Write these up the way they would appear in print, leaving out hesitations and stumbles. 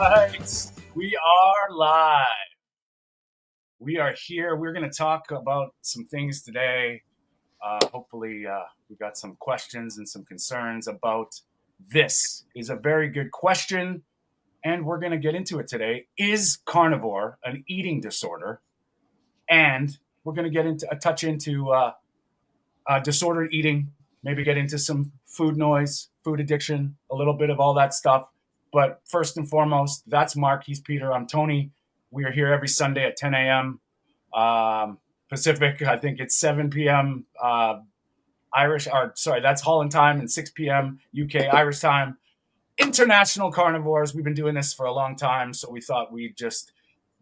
right, we are live. We are here. We're going to talk about some things today. Hopefully, we got some questions and some concerns about this. Is a very good question, and we're going to get into it today. Is carnivore an eating disorder? And we're going to get into a touch into disordered eating. Maybe get into some food noise, food addiction, a little bit of all that stuff. But first and foremost, that's Mark. He's Peter. I'm Tony. We are here every Sunday at 10 a.m. Pacific. I think it's 7 p.m. Irish. Or sorry, that's Holland time, and 6 p.m. UK Irish time. International carnivores. We've been doing this for a long time, so we thought we'd just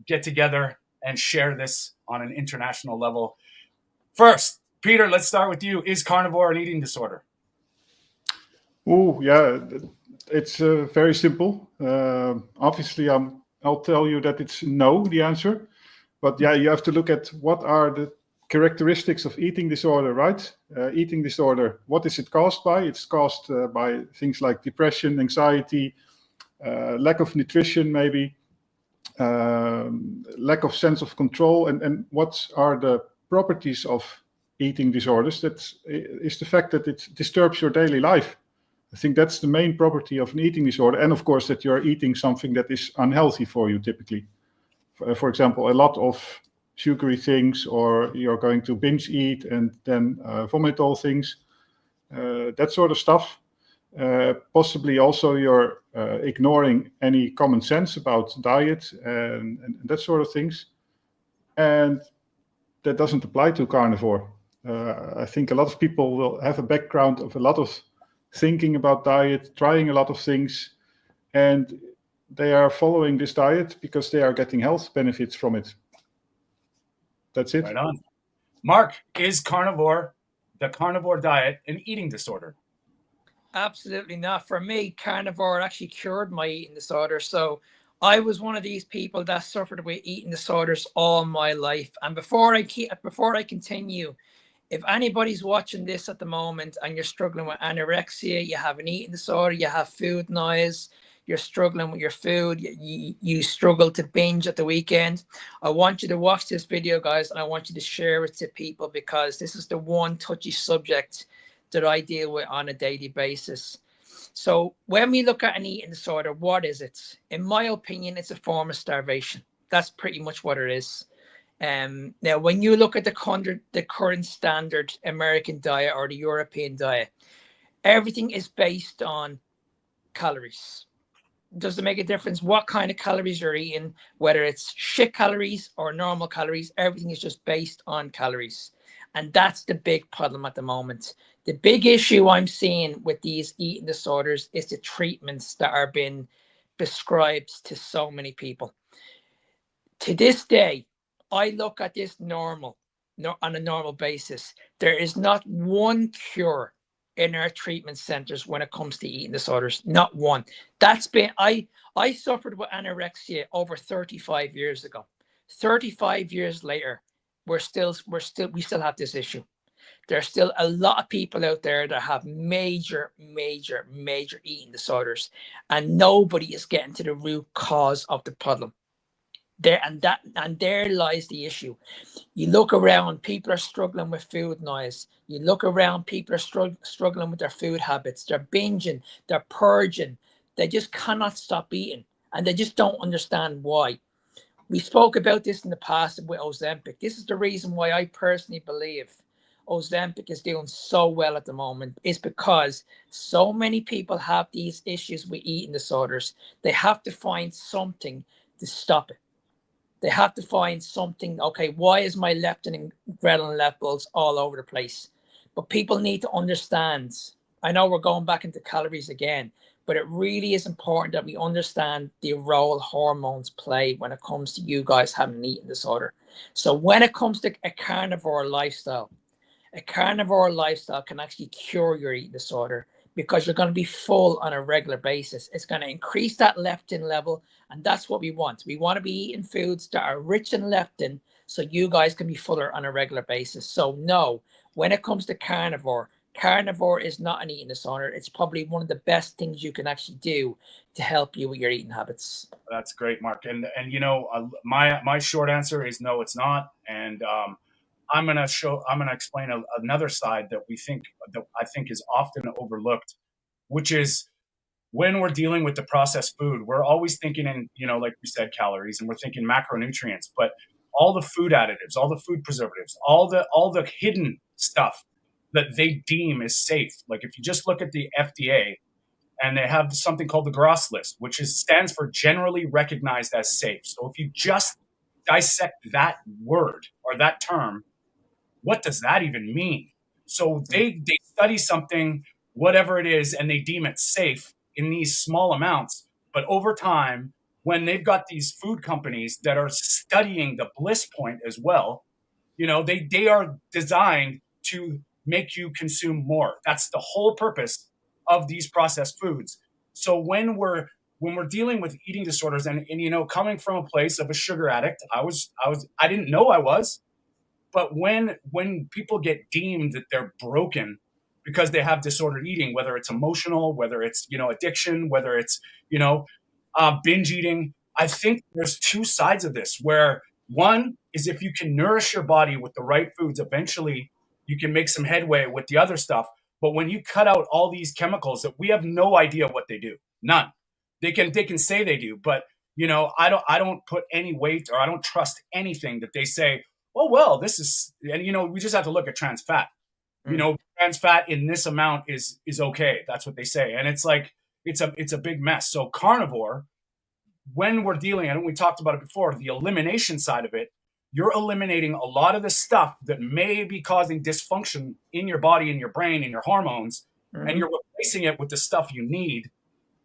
get together and share this on an international level. First, Peter, let's start with you. Is carnivore an eating disorder? Oh, yeah, it's very simple. Obviously, I'll tell you that it's no, the answer. But yeah, you have to look at what are the characteristics of eating disorder, right? Eating disorder, what is it caused by? It's caused by things like depression, anxiety, lack of nutrition, maybe, lack of sense of control. And what are the properties of eating disorders? That is the fact that it disturbs your daily life. I think that's the main property of an eating disorder. And of course, that you're eating something that is unhealthy for you, typically. For example, a lot of sugary things, or you're going to binge eat and then vomit all things, that sort of stuff. Possibly also you're ignoring any common sense about diet and that sort of things. And that doesn't apply to carnivore. I think a lot of people will have a background of a lot of thinking about diet, trying a lot of things, and they are following this diet because they are getting health benefits from it. That's it. Right on. Mark, is the carnivore diet, an eating disorder? Absolutely not. For me, carnivore actually cured my eating disorder. So I was one of these people that suffered with eating disorders all my life. And before I continue, if anybody's watching this at the moment and you're struggling with anorexia, you have an eating disorder, you have food noise, you're struggling with your food, you struggle to binge at the weekend, I want you to watch this video, guys, and I want you to share it to people, because this is the one touchy subject that I deal with on a daily basis. So when we look at an eating disorder, what is it? In my opinion, it's a form of starvation. That's pretty much what it is. Now, when you look at the current standard American diet or the European diet, everything is based on calories. Does it make a difference what kind of calories you're eating, whether it's shit calories or normal calories? Everything is just based on calories. And that's the big problem at the moment. The big issue I'm seeing with these eating disorders is the treatments that are being prescribed to so many people. To this day, I look at this on a normal basis. There is not one cure in our treatment centers when it comes to eating disorders. Not one. I suffered with anorexia over 35 years ago. 35 years later, we still have this issue. There's still a lot of people out there that have major eating disorders, and nobody is getting to the root cause of the problem. There lies the issue. You look around, people are struggling with food noise. You look around, people are struggling with their food habits. They're binging, they're purging. They just cannot stop eating, and they just don't understand why. We spoke about this in the past with Ozempic. This is the reason why I personally believe Ozempic is doing so well at the moment, is because so many people have these issues with eating disorders. They have to find something to stop it. They have to find something. Okay, why is my leptin and ghrelin levels all over the place? But people need to understand. I know we're going back into calories again, but it really is important that we understand the role hormones play when it comes to you guys having an eating disorder. So when it comes to a carnivore lifestyle can actually cure your eating disorder, because you're going to be full on a regular basis. It's going to increase that leptin level, and that's what we want. We want to be eating foods that are rich in leptin so you guys can be fuller on a regular basis. So no, when it comes to carnivore, carnivore is not an eating disorder. It's probably one of the best things you can actually do to help you with your eating habits. That's great, Mark. And you know, my short answer is no, it's not. And I'm gonna explain another side that I think is often overlooked, which is when we're dealing with the processed food, we're always thinking in, you know, like we said, calories, and we're thinking macronutrients, but all the food additives, all the food preservatives, all the hidden stuff that they deem is safe. Like if you just look at the FDA, and they have something called the GRAS list, which stands for generally recognized as safe. So if you just dissect that word or that term, what does that even mean? So they study something, whatever it is, and they deem it safe in these small amounts. But over time, when they've got these food companies that are studying the bliss point as well, you know, they are designed to make you consume more. That's the whole purpose of these processed foods. So when we're dealing with eating disorders, and you know, coming from a place of a sugar addict, I didn't know I was, but when people get deemed that they're broken because they have disordered eating, whether it's emotional, whether it's, you know, addiction, whether it's, you know, binge eating, I think there's two sides of this, where one is if you can nourish your body with the right foods, eventually you can make some headway with the other stuff. But when you cut out all these chemicals that we have no idea what they do, none. They can say they do, but you know, I don't put any weight, or I don't trust anything that they say, oh well, this is, and you know, we just have to look at trans fat. You know, trans fat in this amount is okay. That's what they say. And it's like it's a big mess. So carnivore, when we're dealing, and we talked about it before, the elimination side of it, you're eliminating a lot of the stuff that may be causing dysfunction in your body, in your brain, in your hormones, and you're replacing it with the stuff you need,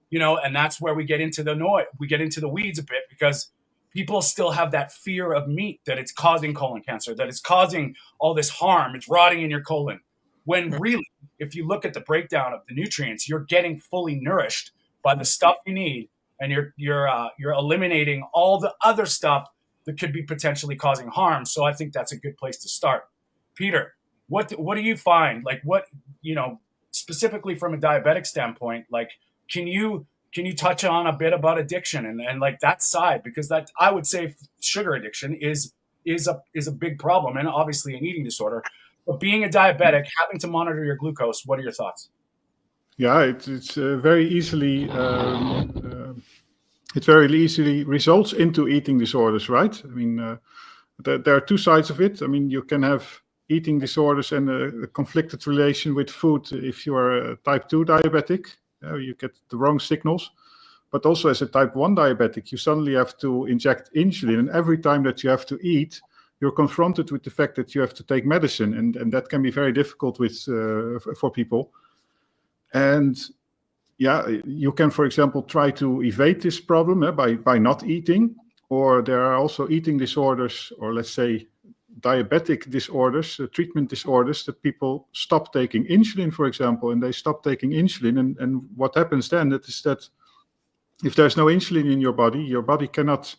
you know, and that's where we get into the noise. We get into the weeds a bit, because people still have that fear of meat, that it's causing colon cancer, that it's causing all this harm, it's rotting in your colon. When really, if you look at the breakdown of the nutrients, you're getting fully nourished by the stuff you need, and you're eliminating all the other stuff that could be potentially causing harm. So I think that's a good place to start. Peter, what do you find? Like, what, you know, specifically from a diabetic standpoint, like, can you touch on a bit about addiction and like that side? Because that, I would say sugar addiction is a big problem, and obviously an eating disorder. But being a diabetic, having to monitor your glucose, what are your thoughts? Yeah, it's very easily it very easily results into eating disorders, right? I mean, there are two sides of it. I mean, you can have eating disorders and a conflicted relation with food if you are a type 2 diabetic. You get the wrong signals. But also as a type 1 diabetic, you suddenly have to inject insulin. And every time that you have to eat, you're confronted with the fact that you have to take medicine. And that can be very difficult for people. And yeah, you can, for example, try to evade this problem by not eating. Or there are also eating disorders, or let's say diabetic disorders, treatment disorders, that people stop taking insulin, for example, and they stop taking insulin. And what happens then is that if there's no insulin in your body cannot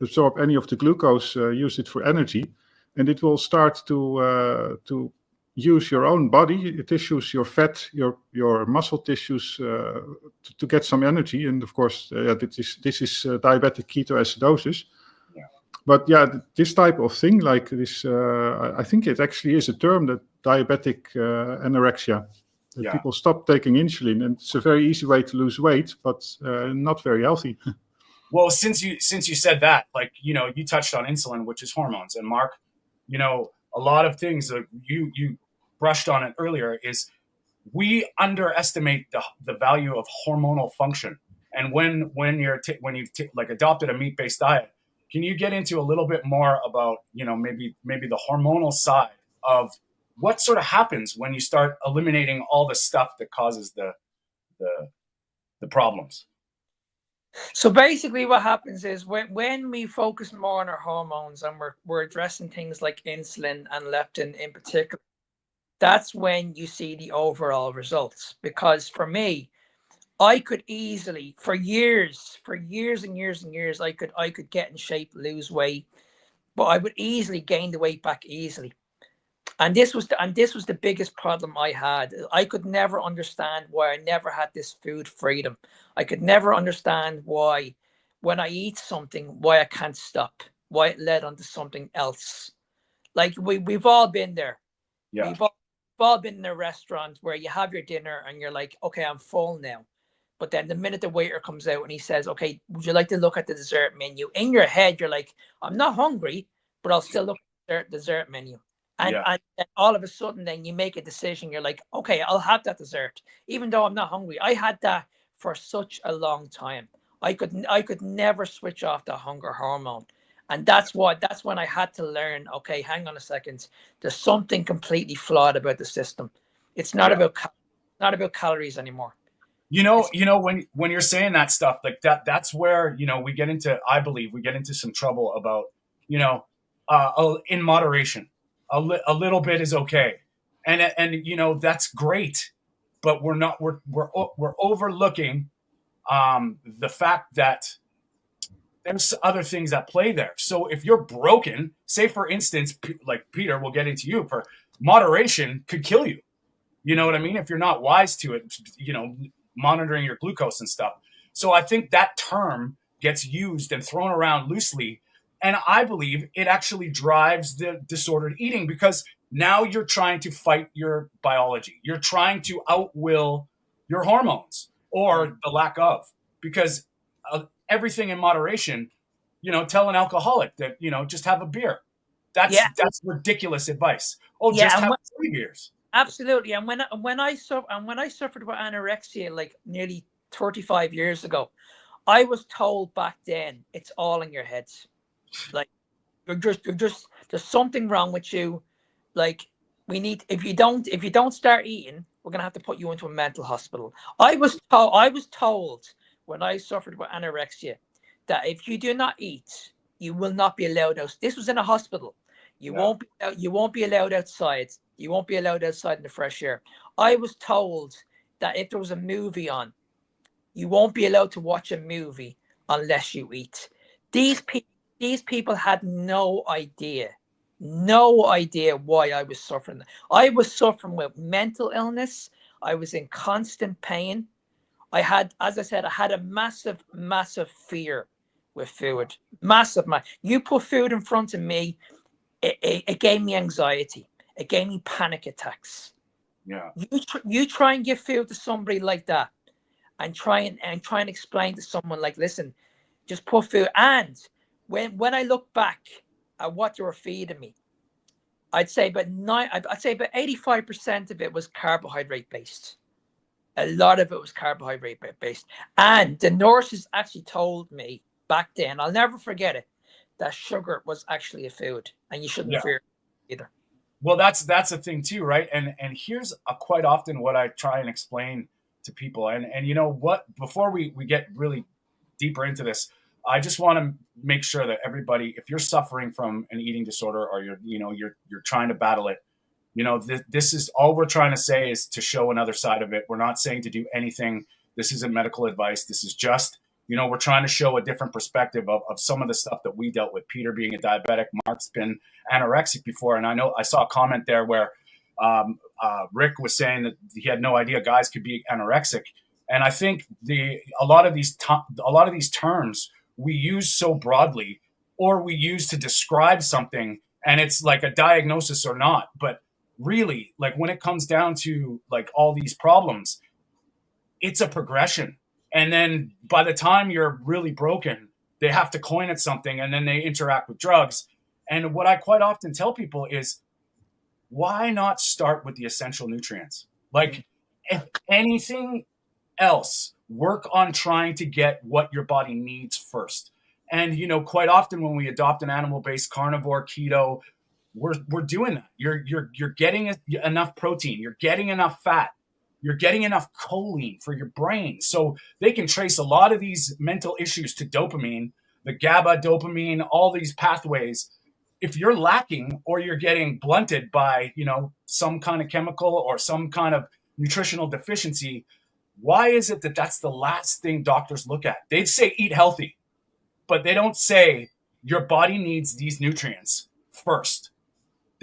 absorb any of the glucose, use it for energy, and it will start to use your own body tissues, your fat, your muscle tissues to get some energy. And of course, this is diabetic ketoacidosis. Yeah. But yeah, this type of thing, like this, I think it actually is a term, that diabetic anorexia. That people stop taking insulin, and it's a very easy way to lose weight, but not very healthy. Well, since you said that, like, you know, you touched on insulin, which is hormones, and Mark, you know, a lot of things that you brushed on it earlier is we underestimate the value of hormonal function. And when you've like adopted a meat-based diet, can you get into a little bit more about, you know, maybe the hormonal side of what sort of happens when you start eliminating all the stuff that causes the problems? So basically what happens is when we focus more on our hormones, and we're addressing things like insulin and leptin in particular, that's when you see the overall results. Because for me, I could easily, for years and years, I could get in shape, lose weight, but I would easily gain the weight back easily. And this was the biggest problem I had. I could never understand why I never had this food freedom. I could never understand why, when I eat something, why I can't stop, why it led on to something else. Like we've all been there. Yeah. We've all been in a restaurant where you have your dinner and you're like, okay, I'm full now. But then the minute the waiter comes out and he says, okay, would you like to look at the dessert menu? In your head, you're like, I'm not hungry, but I'll still look at the dessert menu. And, Yeah. and then all of a sudden, then you make a decision. You're like, okay, I'll have that dessert, even though I'm not hungry. I had that for such a long time. I could never switch off the hunger hormone. And that's when I had to learn, okay, hang on a second. There's something completely flawed about the system. It's not Yeah. about calories anymore. When you're saying that stuff like that's where, I believe we get into some trouble about, in moderation. A little bit is okay. And that's great, but we're overlooking the fact that there's other things at play there. So if you're broken, say for instance, like Peter, we'll get into you, for moderation could kill you. You know what I mean? If you're not wise to it, monitoring your glucose and stuff. So I think that term gets used and thrown around loosely. And I believe it actually drives the disordered eating, because now you're trying to fight your biology. You're trying to outwill your hormones, or the lack of, because everything in moderation. Tell an alcoholic that, just have a beer. That's ridiculous advice. Oh, Yeah, just and have 3 beers. Absolutely. And when I suffered with anorexia like nearly 35 years ago, I was told back then, it's all in your heads. Like you're just there's something wrong with you. Like if you don't start eating, we're gonna have to put you into a mental hospital. I was told when I suffered with anorexia that if you do not eat, you will not be allowed out. This was in a hospital. You won't be allowed outside. You won't be allowed outside in the fresh air. I was told that if there was a movie on, you won't be allowed to watch a movie unless you eat. These people had no idea why I was suffering. I was suffering with mental illness. I was in constant pain. As I said, I had a massive, massive fear with food. Massive. You put food in front of me, it gave me anxiety. It gave me panic attacks. Yeah. You try and give food to somebody like that, and try and explain to someone like, listen, just put food. And when I look back at what they were feeding me, I'd say about 85% of it was carbohydrate based. A lot of it was carbohydrate based. And the nurses actually told me back then, I'll never forget it, that sugar was actually a food, and you shouldn't fear it either. Well, that's the thing too, right? And here's quite often what I try and explain to people. And you know what? Before we get really deeper into this, I just want to make sure that everybody, if you're suffering from an eating disorder, or you're trying to battle it, this is all we're trying to say, is to show another side of it. We're not saying to do anything. This isn't medical advice. This is just, we're trying to show a different perspective of some of the stuff that we dealt with. Peter being a diabetic, Mark's been anorexic before. And I know I saw a comment there where Rick was saying that he had no idea guys could be anorexic. And I think a lot of these terms we use so broadly, or we use to describe something, and it's like a diagnosis or not. But really, like when it comes down to like all these problems, it's a progression. And then by the time you're really broken, they have to coin it something, and then they interact with drugs. And what I quite often tell people is, why not start with the essential nutrients? Like, if anything else, work on trying to get what your body needs first. And, quite often when we adopt an animal-based carnivore, keto, we're doing that. You're getting enough protein. You're getting enough fat. You're getting enough choline for your brain. So they can trace a lot of these mental issues to dopamine, the GABA, dopamine, all these pathways. If you're lacking, or you're getting blunted by, some kind of chemical or some kind of nutritional deficiency, why is it that that's the last thing doctors look at? They'd say eat healthy, but they don't say your body needs these nutrients first.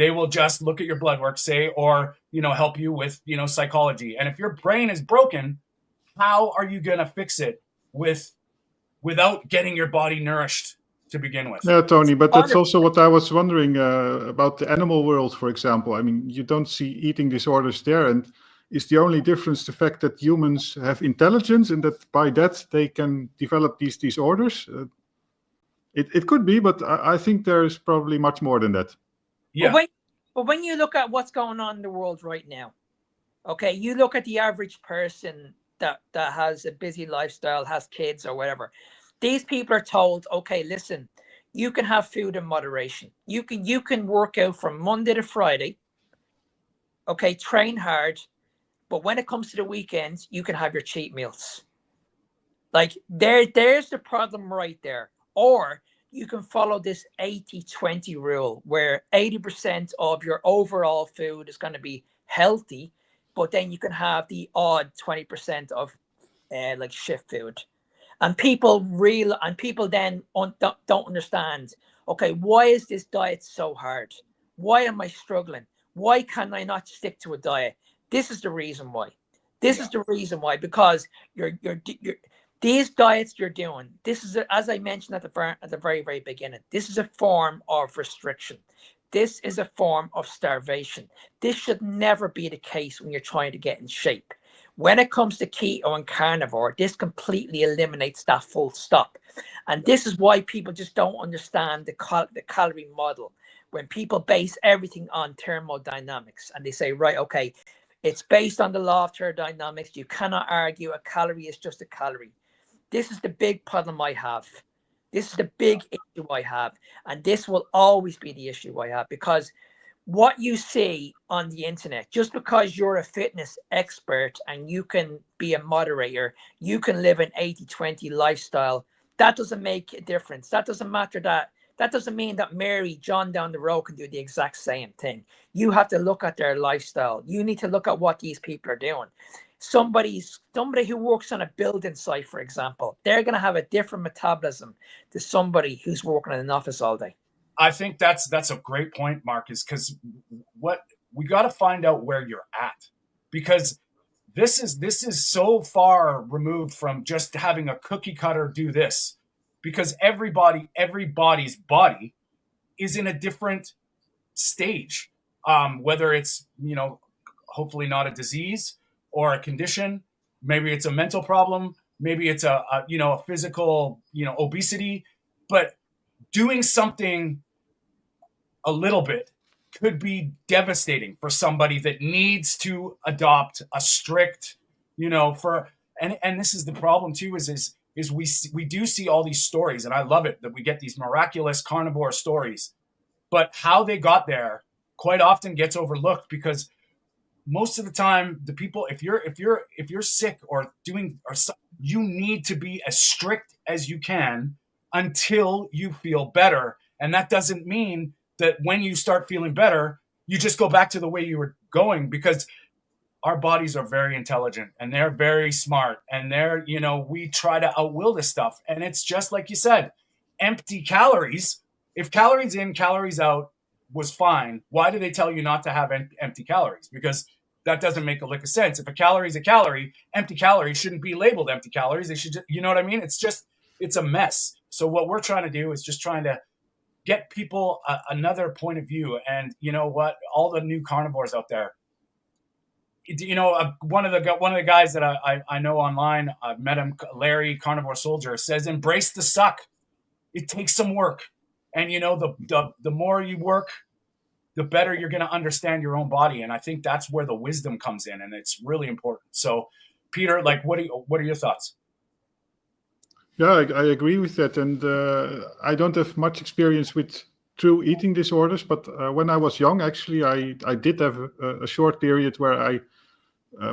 They will just look at your blood work, say, or, help you with, psychology. And if your brain is broken, how are you going to fix it without getting your body nourished to begin with? Yeah, Tony, but that's also what I was wondering about the animal world, for example. I mean, you don't see eating disorders there. And is the only difference the fact that humans have intelligence and that by that they can develop these disorders? It could be, but I think there's probably much more than that. Yeah. But when you look at what's going on in the world right now, okay, you look at the average person that has a busy lifestyle, has kids or whatever. These people are told, okay, listen, you can have food in moderation. You can work out from Monday to Friday. Okay, train hard. But when it comes to the weekends, you can have your cheat meals. Like there's the problem right there. Or you can follow this 80-20 rule where 80% of your overall food is going to be healthy, but then you can have the odd 20% of like shift food. And people then don't understand, okay, why is this diet so hard? Why am I struggling? Why can I not stick to a diet? This is the reason why. This is the reason why, because you're these diets you're doing, this is, as I mentioned at the very, very beginning, this is a form of restriction. This is a form of starvation. This should never be the case when you're trying to get in shape. When it comes to keto and carnivore, this completely eliminates that full stop. And this is why people just don't understand the calorie model. When people base everything on thermodynamics and they say, right, okay, it's based on the law of thermodynamics. You cannot argue a calorie is just a calorie. This is the big problem I have. This is the big issue I have. And this will always be the issue I have, because what you see on the internet, just because you're a fitness expert and you can be a moderator, you can live an 80-20 lifestyle, that doesn't make a difference. That doesn't matter that doesn't mean that Mary, John down the road can do the exact same thing. You have to look at their lifestyle. You need to look at what these people are doing. Somebody who works on a building site, for example, they're going to have a different metabolism to somebody who's working in an office all day. I think that's a great point, Marcus, because what we got to find out where you're at, because this is so far removed from just having a cookie cutter do this, because everybody's body is in a different stage, whether it's hopefully not a disease or a condition, maybe it's a mental problem, maybe it's a physical obesity, but doing something a little bit could be devastating for somebody that needs to adopt a strict, and this is the problem too, is we do see all these stories, and I love it that we get these miraculous carnivore stories, but how they got there quite often gets overlooked, because most of the time the people, if you're sick or you need to be as strict as you can until you feel better. And that doesn't mean that when you start feeling better, you just go back to the way you were going, because our bodies are very intelligent and they're very smart, and we try to outwill this stuff. And it's just like you said, empty calories. If calories in, calories out was fine, why do they tell you not to have empty calories? Because that doesn't make a lick of sense. If a calorie is a calorie, empty calories shouldn't be labeled empty calories. They should just, you know what I mean? It's a mess. So what we're trying to do is just trying to get people another point of view. And you know what? All the new carnivores out there, one of the guys that I know online, I've met him, Larry Carnivore Soldier, says, embrace the suck. It takes some work. And the more you work, the better you're going to understand your own body. And I think that's where the wisdom comes in, and it's really important. So Peter, what are your thoughts? Yeah, I agree with that. And I don't have much experience with true eating disorders, but when I was young, actually, I did have a short period where I,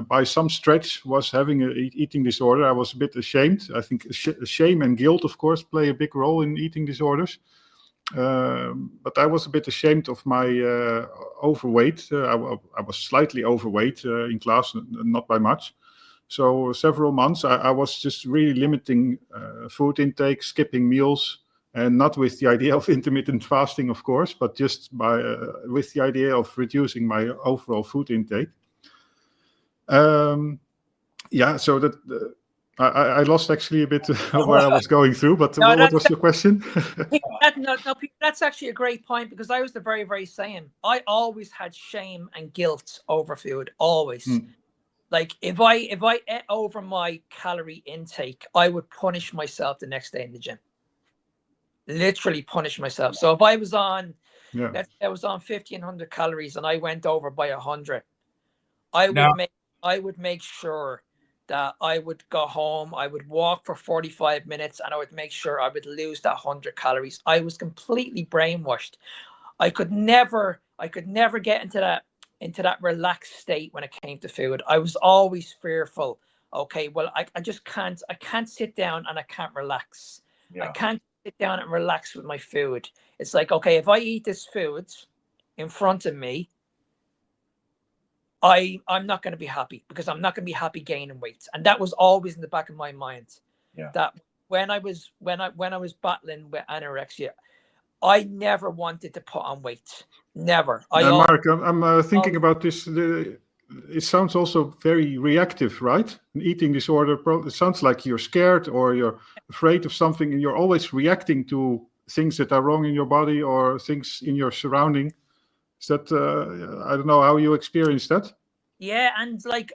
by some stretch, was having an eating disorder. I was a bit ashamed. I think shame and guilt, of course, play a big role in eating disorders. But I was a bit ashamed of my overweight. I was slightly overweight in class, not by much. So several months, I was just really limiting food intake, skipping meals, and not with the idea of intermittent fasting, of course, but just with the idea of reducing my overall food intake. So that I lost actually a bit where I was going through, but what was your question? That's actually a great point, because I was the very, very same. I always had shame and guilt over food, always. Like if I ate over my calorie intake, I would punish myself the next day in the gym. Literally punish myself. So if I was on, let's say I was on 1,500 calories and I went over by 100, I would make sure that I would go home, I would walk for 45 minutes, and I would make sure I would lose that 100 calories. I was completely brainwashed. I could never get into that relaxed state when it came to food. I was always fearful. Okay, well, I just can't sit down and I can't relax. I can't sit down and relax with my food. It's like, okay, if I eat this food in front of me, I'm not going to be happy, because I'm not going to be happy gaining weight. And that was always in the back of my mind. That when I was battling with anorexia, I never wanted to put on weight. Never. Mark, I'm thinking about this. It sounds also very reactive, right? An eating disorder. It sounds like you're scared or you're afraid of something, and you're always reacting to things that are wrong in your body or things in your surrounding. Is that, I don't know how you experienced that? Yeah, and like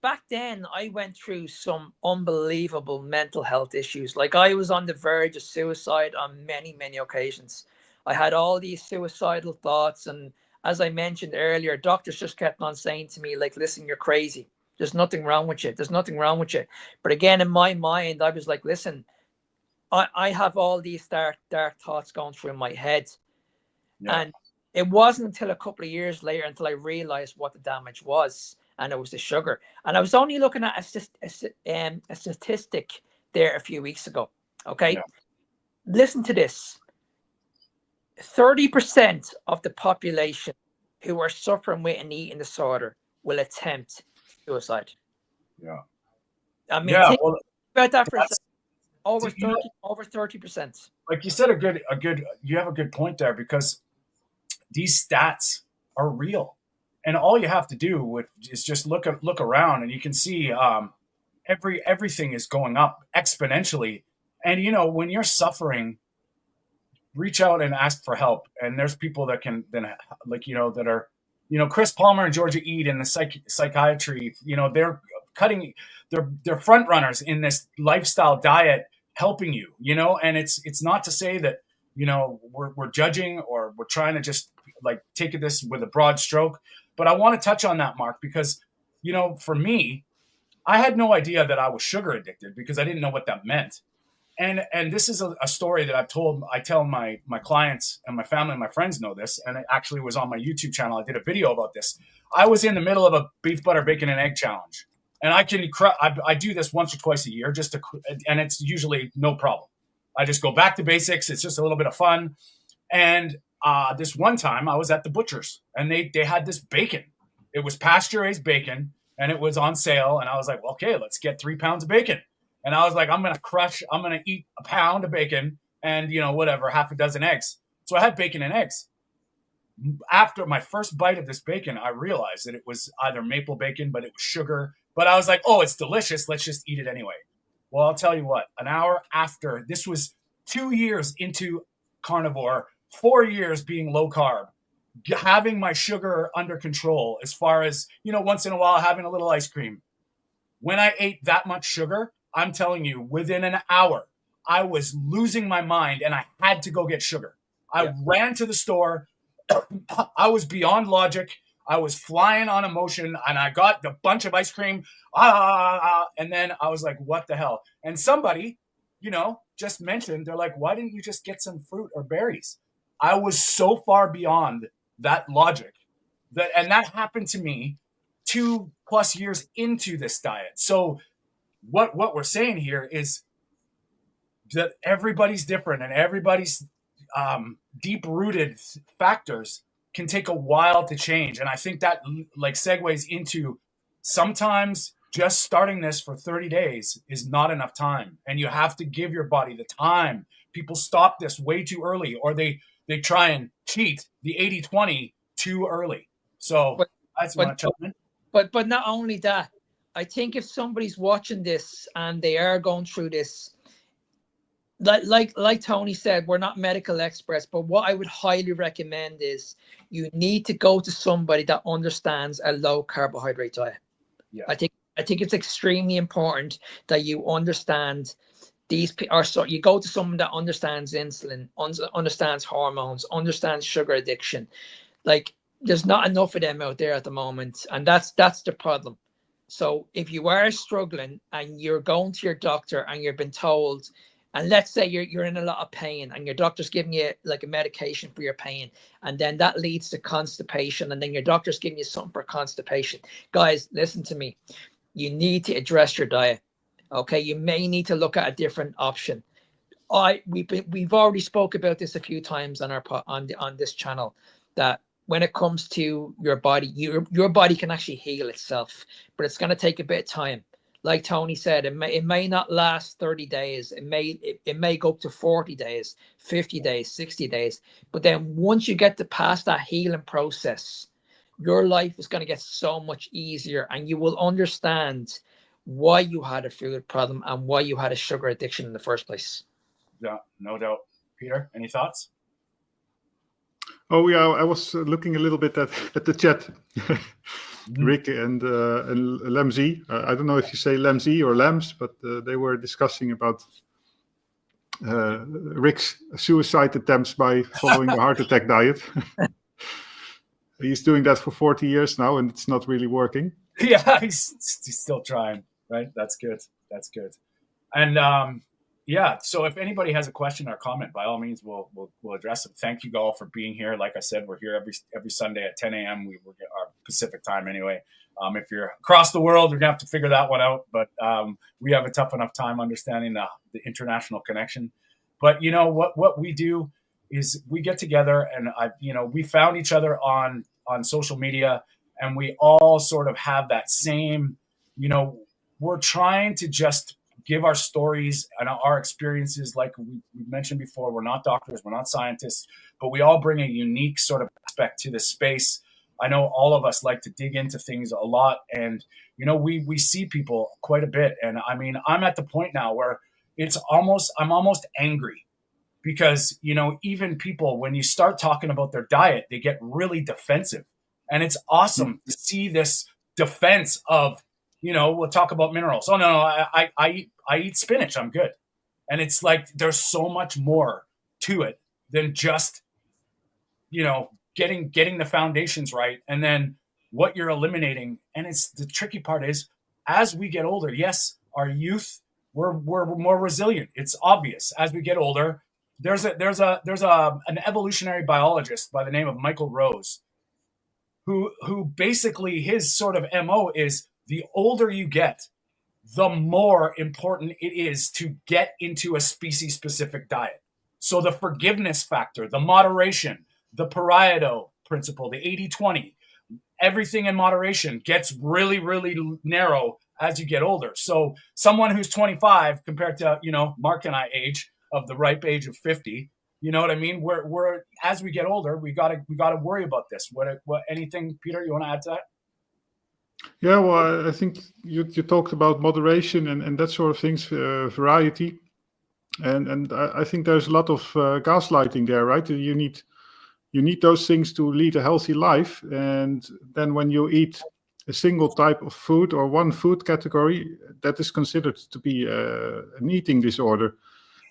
back then, I went through some unbelievable mental health issues. Like I was on the verge of suicide on many, many occasions. I had all these suicidal thoughts, and as I mentioned earlier, doctors just kept on saying to me, like, listen, you're crazy. There's nothing wrong with you. There's nothing wrong with you. But again, in my mind, I was like, listen, I have all these dark thoughts going through my head. And it wasn't until a couple of years later until I realized what the damage was, and it was the sugar. And I was only looking at a statistic there a few weeks ago. Okay, listen to this: 30% of the population who are suffering with an eating disorder will attempt suicide. I mean, think about that for a second. Over 30%. Like you said, you have a good point there, because these stats are real, and all you have to do is just look around, and you can see everything is going up exponentially. And when you're suffering, reach out and ask for help. And there's people that can that are Chris Palmer and Georgia Ede in the psychiatry. They're they're front runners in this lifestyle diet, helping you. And it's not to say that we're judging or we're trying to just like take this with a broad stroke. But I want to touch on that, Mark, because, for me, I had no idea that I was sugar addicted, because I didn't know what that meant. And this is a story that I tell my clients, and my family and my friends know this. And it actually was on my YouTube channel. I did a video about this. I was in the middle of a beef, butter, bacon, and egg challenge. And I do this once or twice a year and it's usually no problem. I just go back to basics. It's just a little bit of fun. And this one time I was at the butcher's, and they had this bacon. It was pasture-raised bacon, and it was on sale. And I was like, well, okay, let's get 3 pounds of bacon. And I was like, I'm going to eat a pound of bacon and, whatever, half a dozen eggs. So I had bacon and eggs. After my first bite of this bacon, I realized that it was either maple bacon, but it was sugar. But I was like, oh, it's delicious. Let's just eat it anyway. Well, I'll tell you what, an hour after, this was 2 years into carnivore, 4 years being low carb, having my sugar under control as far as, once in a while having a little ice cream. When I ate that much sugar, I'm telling you, within an hour, I was losing my mind and I had to go get sugar. I ran to the store. I was beyond logic. I was flying on emotion, and I got a bunch of ice cream. And then I was like, what the hell? And somebody, just mentioned, they're like, why didn't you just get some fruit or berries? I was so far beyond that logic and that happened to me 2+ years into this diet. So what we're saying here is that everybody's different, and everybody's deep-rooted factors can take a while to change. And I think that segues into, sometimes just starting this for 30 days is not enough time. And you have to give your body the time. People stop this way too early, or they try and cheat the 80-20 too early. So But that's what I'm but but not only that, I think if somebody's watching this and they are going through this, like Tony said, we're not medical experts, but what I would highly recommend is you need to go to somebody that understands a low carbohydrate diet. Yeah. I think it's extremely important that you understand you go to someone that understands insulin, understands hormones, understands sugar addiction. Like, there's not enough of them out there at the moment, and that's the problem. So if you are struggling and you're going to your doctor and you've been told, and let's say you're in a lot of pain and your doctor's giving you like a medication for your pain, and then that leads to constipation, and then your doctor's giving you something for constipation. Guys, listen to me. You need to address your diet. Okay, you may need to look at a different option. We've already spoke about this a few times on on this channel, that when it comes to your body, your body can actually heal itself, but it's going to take a bit of time. Like Tony said, it may not last 30 days. It may go up to 40 days, 50 days, 60 days. But then once you get past that healing process, your life is going to get so much easier, and you will understand why you had a food problem and why you had a sugar addiction in the first place. Yeah, no doubt. Peter, any thoughts? Oh yeah, I was looking a little bit at the chat. Rick and Lemzy. I don't know if you say Lemzy or Lems, but they were discussing about Rick's suicide attempts by following the heart attack diet. He's doing that for 40 years now, and it's not really working. Yeah, he's still trying, right? That's good. That's good. And yeah, so if anybody has a question or comment, by all means, we'll address it. Thank you all for being here. Like I said, we're here every Sunday at 10 a.m. We will get our Pacific time anyway. If you're across the world, you're gonna have to figure that one out. But we have a tough enough time understanding the international connection. But you know what we do is we get together, and we found each other on social media, and we all sort of have that same, we're trying to just give our stories and our experiences. Like we mentioned before, we're not doctors, we're not scientists, but we all bring a unique sort of aspect to this space. I know all of us like to dig into things a lot, and we see people quite a bit. And I mean, I'm at the point now where I'm almost angry, because even people, when you start talking about their diet, they get really defensive, and it's awesome to see this defense of, we'll talk about minerals. Oh no, I eat spinach, I'm good. And it's like there's so much more to it than just getting the foundations right, and then what you're eliminating. And it's the tricky part is, as we get older, yes, our youth, we're more resilient. It's obvious. As we get older, there's an evolutionary biologist by the name of Michael Rose, who basically his sort of MO is, the older you get, the more important it is to get into a species-specific diet. So the forgiveness factor, the moderation, the Pareto principle, the 80-20, everything in moderation gets really, really narrow as you get older. So someone who's 25 compared to, Mark and I age of the ripe age of 50, you know what I mean? We're as we get older, we gotta worry about this. What anything, Peter, you want to add to that? Yeah, well, I think you talked about moderation and that sort of things, variety, and I think there's a lot of gaslighting there, right? You need those things to lead a healthy life, and then when you eat a single type of food or one food category, that is considered to be an eating disorder.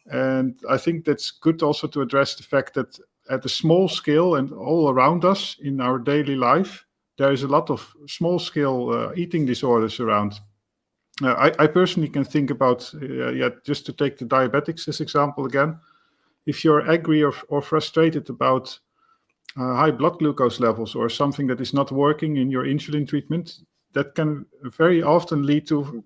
And I think that's good also to address the fact that at a small scale and all around us in our daily life, there is a lot of small-scale eating disorders around. I personally can think about, just to take the diabetics as example again, if you're angry or frustrated about high blood glucose levels or something that is not working in your insulin treatment, that can very often lead to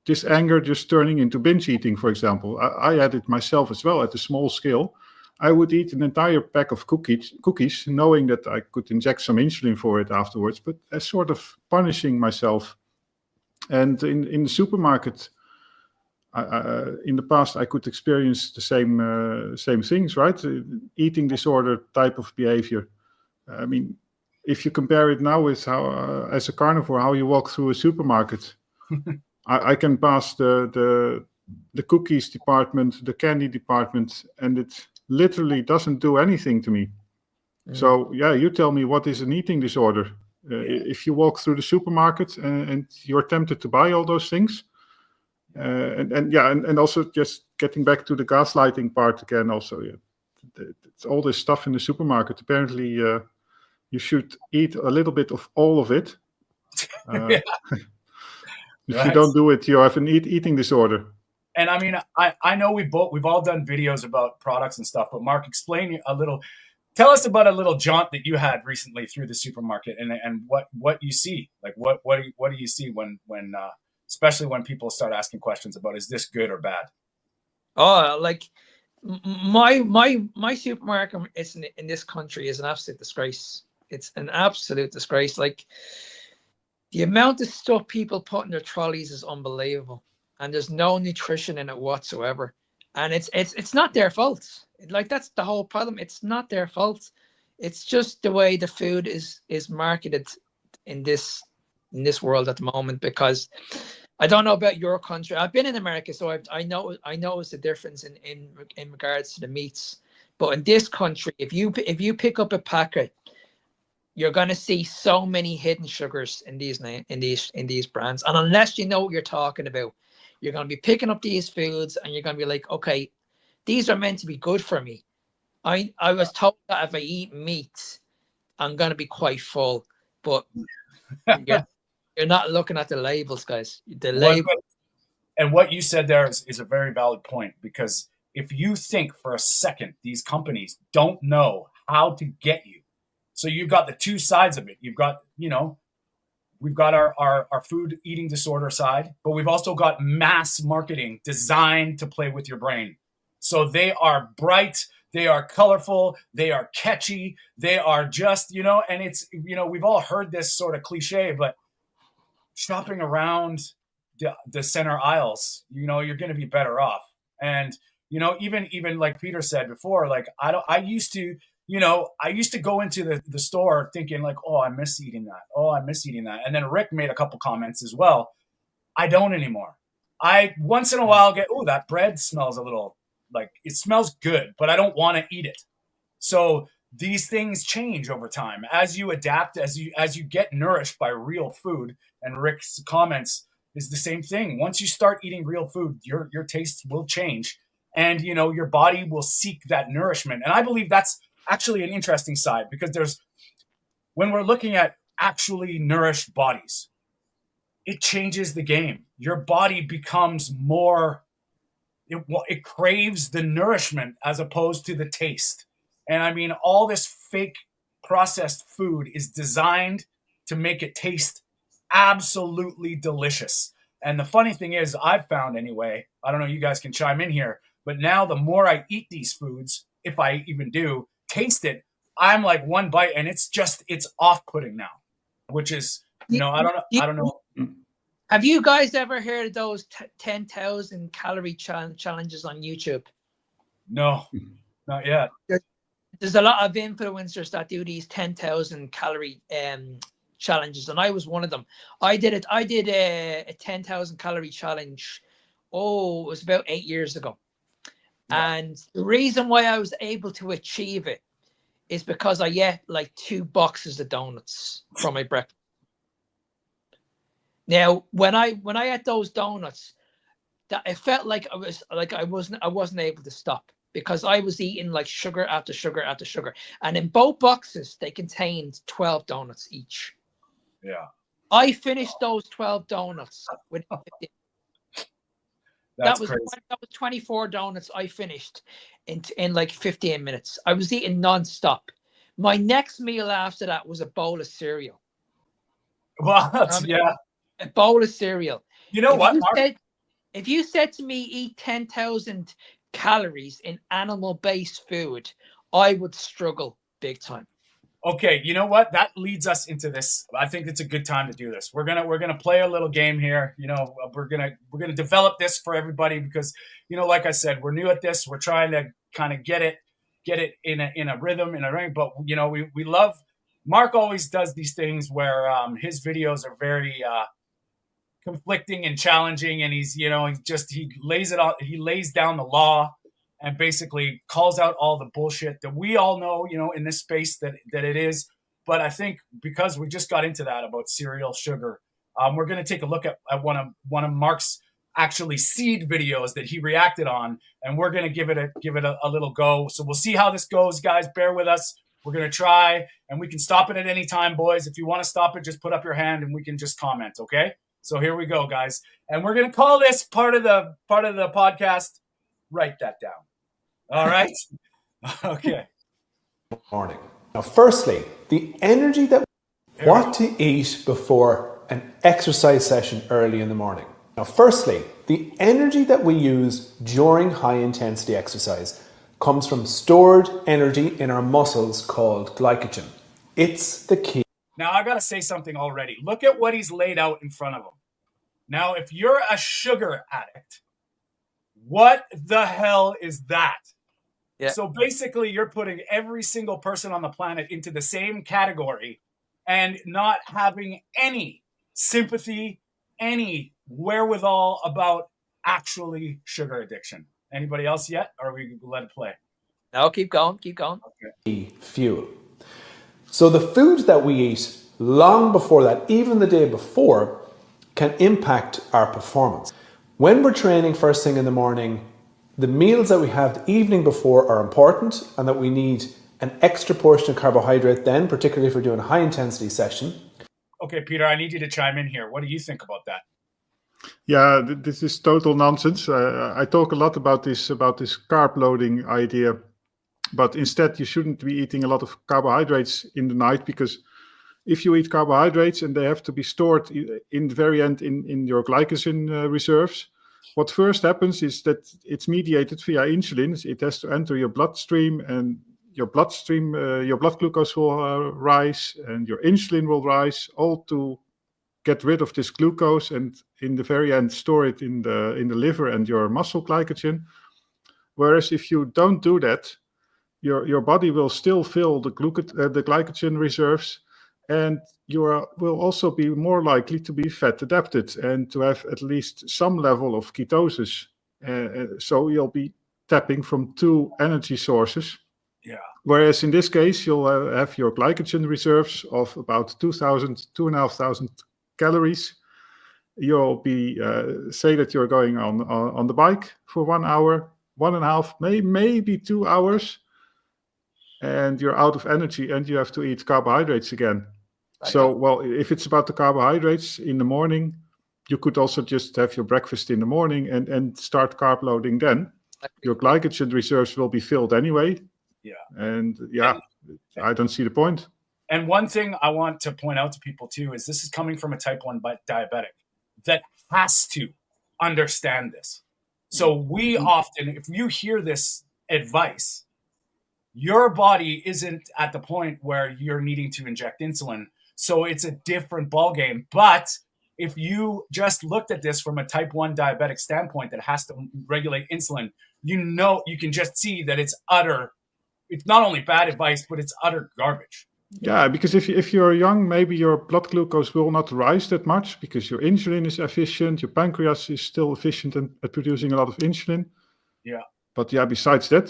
this anger just turning into binge eating, for example. I had it myself as well at a small scale. I would eat an entire pack of cookies, knowing that I could inject some insulin for it afterwards, but as sort of punishing myself. And in the supermarket, in the past, I could experience the same things, right? Eating disorder type of behavior. I mean, if you compare it now with how, as a carnivore, how you walk through a supermarket, I can pass the cookies department, the candy department, and it literally doesn't do anything to me. So yeah, you tell me, what is an eating disorder? If you walk through the supermarket and you're tempted to buy all those things, and also just getting back to the gaslighting part again, also, it's all this stuff in the supermarket. Apparently, you should eat a little bit of all of it. If you don't do it, you have an eating disorder. And I mean, I know we've all done videos about products and stuff, but Mark, explain a little. Tell us about a little jaunt that you had recently through the supermarket, and what you see. Like what do you see when especially when people start asking questions about, is this good or bad? Oh, like my supermarket in this country is an absolute disgrace. It's an absolute disgrace. Like, the amount of stuff people put in their trolleys is unbelievable, and there's no nutrition in it whatsoever. And it's not their fault. Like, that's the whole problem. It's not their fault. It's just the way the food is marketed in this world at the moment. Because I don't know about your country. I've been in America, so I notice the difference in regards to the meats. But in this country, if you pick up a packet, you're going to see so many hidden sugars in these brands. And unless you know what you're talking about, you're going to be picking up these foods and you're going to be like, okay, these are meant to be good for me. I was told that if I eat meat, I'm going to be quite full. But you're not looking at the labels, guys. The label. And what you said there is a very valid point, because if you think for a second these companies don't know how to get you, so you've got the two sides of it. You've got, we've got our food eating disorder side, but we've also got mass marketing designed to play with your brain. So they are bright, they are colorful, they are catchy, they are just, and it's, we've all heard this sort of cliche, but shopping around the center aisles, you're going to be better off. And, even like Peter said before, like I used to go into the store thinking like, oh, I miss eating that. Oh, I miss eating that. And then Rick made a couple comments as well. I don't anymore. I once in a while get, oh, that bread smells a little, like, it smells good, but I don't want to eat it. So these things change over time as you adapt, as you get nourished by real food. And Rick's comments is the same thing. Once you start eating real food, your tastes will change, and your body will seek that nourishment. And I believe that's actually an interesting side, because when we're looking at actually nourished bodies, it changes the game. Your body becomes more, it craves the nourishment as opposed to the taste. And I mean, all this fake processed food is designed to make it taste absolutely delicious. And the funny thing is, I've found anyway, I don't know, you guys can chime in here, but now the more I eat these foods, if I even do taste it, I'm like one bite and it's off-putting now, which is, I don't know. Have you guys ever heard of those 10,000 calorie challenges on YouTube? No, not yet. There's a lot of influencers that do these 10,000 calorie challenges, and I was one of them. I did a 10,000 calorie challenge. Oh, it was about 8 years ago. Yeah. And the reason why I was able to achieve it is because I ate like 2 boxes of donuts for my breakfast. Now, when I ate those donuts, that it felt like I wasn't able to stop, because I was eating like sugar after sugar after sugar. And in both boxes, they contained 12 donuts each. Yeah. I finished those 12 donuts with 15. That was 24 donuts I finished in like 15 minutes. I was eating nonstop. My next meal after that was a bowl of cereal. What? Yeah. A bowl of cereal. You know what? If you said to me, eat 10,000 calories in animal-based food, I would struggle big time. Okay, you know what? That leads us into this. I think it's a good time to do this. We're gonna play a little game here. You know, we're gonna develop this for everybody because, you know, like I said, we're new at this. We're trying to kind of get it in a rhythm, in a ring. But you know, we love. Mark always does these things where his videos are very conflicting and challenging, and he lays down the law and basically calls out all the bullshit that we all know, you know, in this space that it is. But I think because we just got into that about cereal sugar, we're going to take a look at one of Mark's actually seed videos that he reacted on, and we're going to give it a little go. So we'll see how this goes, guys. Bear with us. We're going to try, and we can stop it at any time, boys. If you want to stop it, just put up your hand and we can just comment, okay? So here we go, guys. And we're going to call this part of the podcast. Write that down. All right. Okay. Morning. Now, firstly, the energy what to eat before an exercise session early in the morning. Now, firstly, the energy that we use during high intensity exercise comes from stored energy in our muscles called glycogen. It's the key. Now, I got to say something already. Look at what he's laid out in front of him. Now, if you're a sugar addict, what the hell is that? Yeah. So basically, you're putting every single person on the planet into the same category and not having any sympathy, any wherewithal about actually sugar addiction. Anybody else yet? Or are we let it play? No, keep going. Okay. Fuel. So the food that we eat long before that, even the day before, can impact our performance. When we're training first thing in the morning, the meals that we have the evening before are important, and that we need an extra portion of carbohydrate then, particularly if we're doing a high intensity session. Okay, Peter, I need you to chime in here. What do you think about that? Yeah, this is total nonsense. I talk a lot about this carb loading idea, but instead you shouldn't be eating a lot of carbohydrates in the night, because if you eat carbohydrates and they have to be stored in the very end in your glycogen reserves, what first happens is that it's mediated via insulin. It has to enter your bloodstream, and your blood glucose will rise, and your insulin will rise, all to get rid of this glucose, and in the very end store it in the liver and your muscle glycogen. Whereas if you don't do that, your body will still fill the glycogen reserves, and you will also be more likely to be fat adapted and to have at least some level of ketosis. So you'll be tapping from two energy sources. Yeah. Whereas in this case, you'll have your glycogen reserves of about 2,500 calories. You'll be say that you're going on the bike for 1 hour, 1.5, maybe 2 hours, and you're out of energy, and you have to eat carbohydrates again. So, well, if it's about the carbohydrates in the morning, you could also just have your breakfast in the morning and start carb loading then. Your glycogen reserves will be filled anyway. Yeah. And I don't see the point. And one thing I want to point out to people too is this is coming from a type 1 diabetic that has to understand this. So we often, if you hear this advice, your body isn't at the point where you're needing to inject insulin. So it's a different ballgame. But if you just looked at this from a type 1 diabetic standpoint that has to regulate insulin, you can just see that it's not only bad advice, but it's utter garbage. Yeah, because if you're young, maybe your blood glucose will not rise that much because your insulin is efficient, your pancreas is still efficient at producing a lot of insulin. Yeah. But besides that,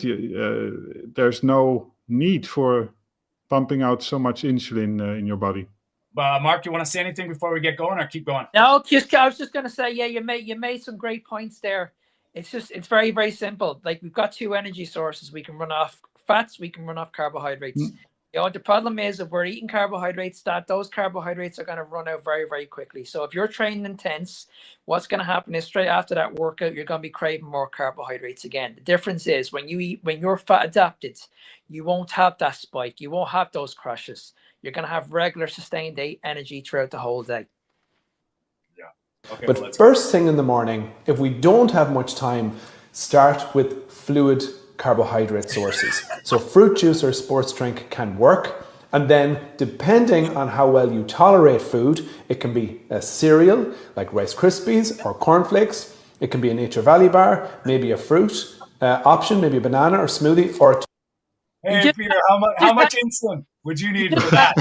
there's no need for pumping out so much insulin in your body. Mark, you want to say anything before we get going, or keep going? No, I was just going to say, yeah, you made some great points there. It's very, very simple. Like, we've got two energy sources. We can run off fats, we can run off carbohydrates. The problem is, if we're eating carbohydrates, those carbohydrates are going to run out very, very quickly. So if you're training intense, what's going to happen is straight after that workout, you're going to be craving more carbohydrates again. The difference is when you're fat adapted, you won't have that spike. You won't have those crashes. You're going to have regular sustained energy throughout the whole day. Yeah. Okay, but first thing in the morning, if we don't have much time, start with fluid carbohydrate sources. So fruit juice or sports drink can work. And then, depending on how well you tolerate food, it can be a cereal like Rice Krispies or cornflakes. It can be a Nature Valley bar, maybe a fruit option, maybe a banana or smoothie, or Hey, just- Peter, how much insulin would you need for that?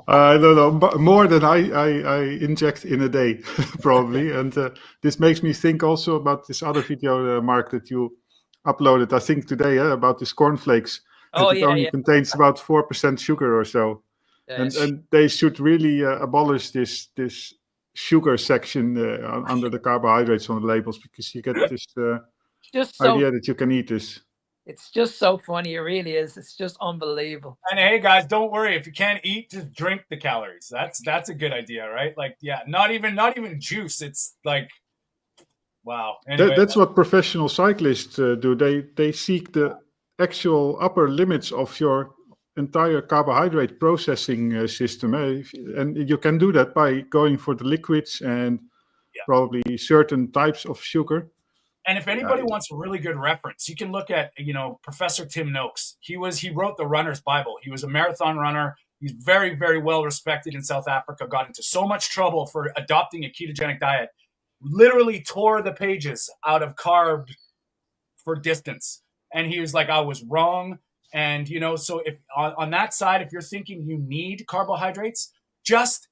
I don't know, more than I inject in a day, probably. And this makes me think also about this other video, Mark, that you uploaded, I think today, about these cornflakes. Oh, It only yeah. contains about 4% sugar or so. Yes. And they should really abolish this sugar section under the carbohydrates on the labels, because you get this Just so idea that you can eat this. it's just so funny. It really is. It's just unbelievable. And hey, guys, don't worry. If you can't eat, just drink the calories. That's a good idea, right? Like, yeah, not even juice. It's like, wow. Anyway, That's what professional cyclists do. They seek the actual upper limits of your entire carbohydrate processing system. And you can do that by going for the liquids and probably certain types of sugar. And if anybody wants a really good reference, you can look at, Professor Tim Noakes. He wrote the Runner's Bible. He was a marathon runner. He's very, very well respected in South Africa, got into so much trouble for adopting a ketogenic diet, literally tore the pages out of Carb for Distance. And he was like, I was wrong. And, so if on that side, if you're thinking you need carbohydrates, just,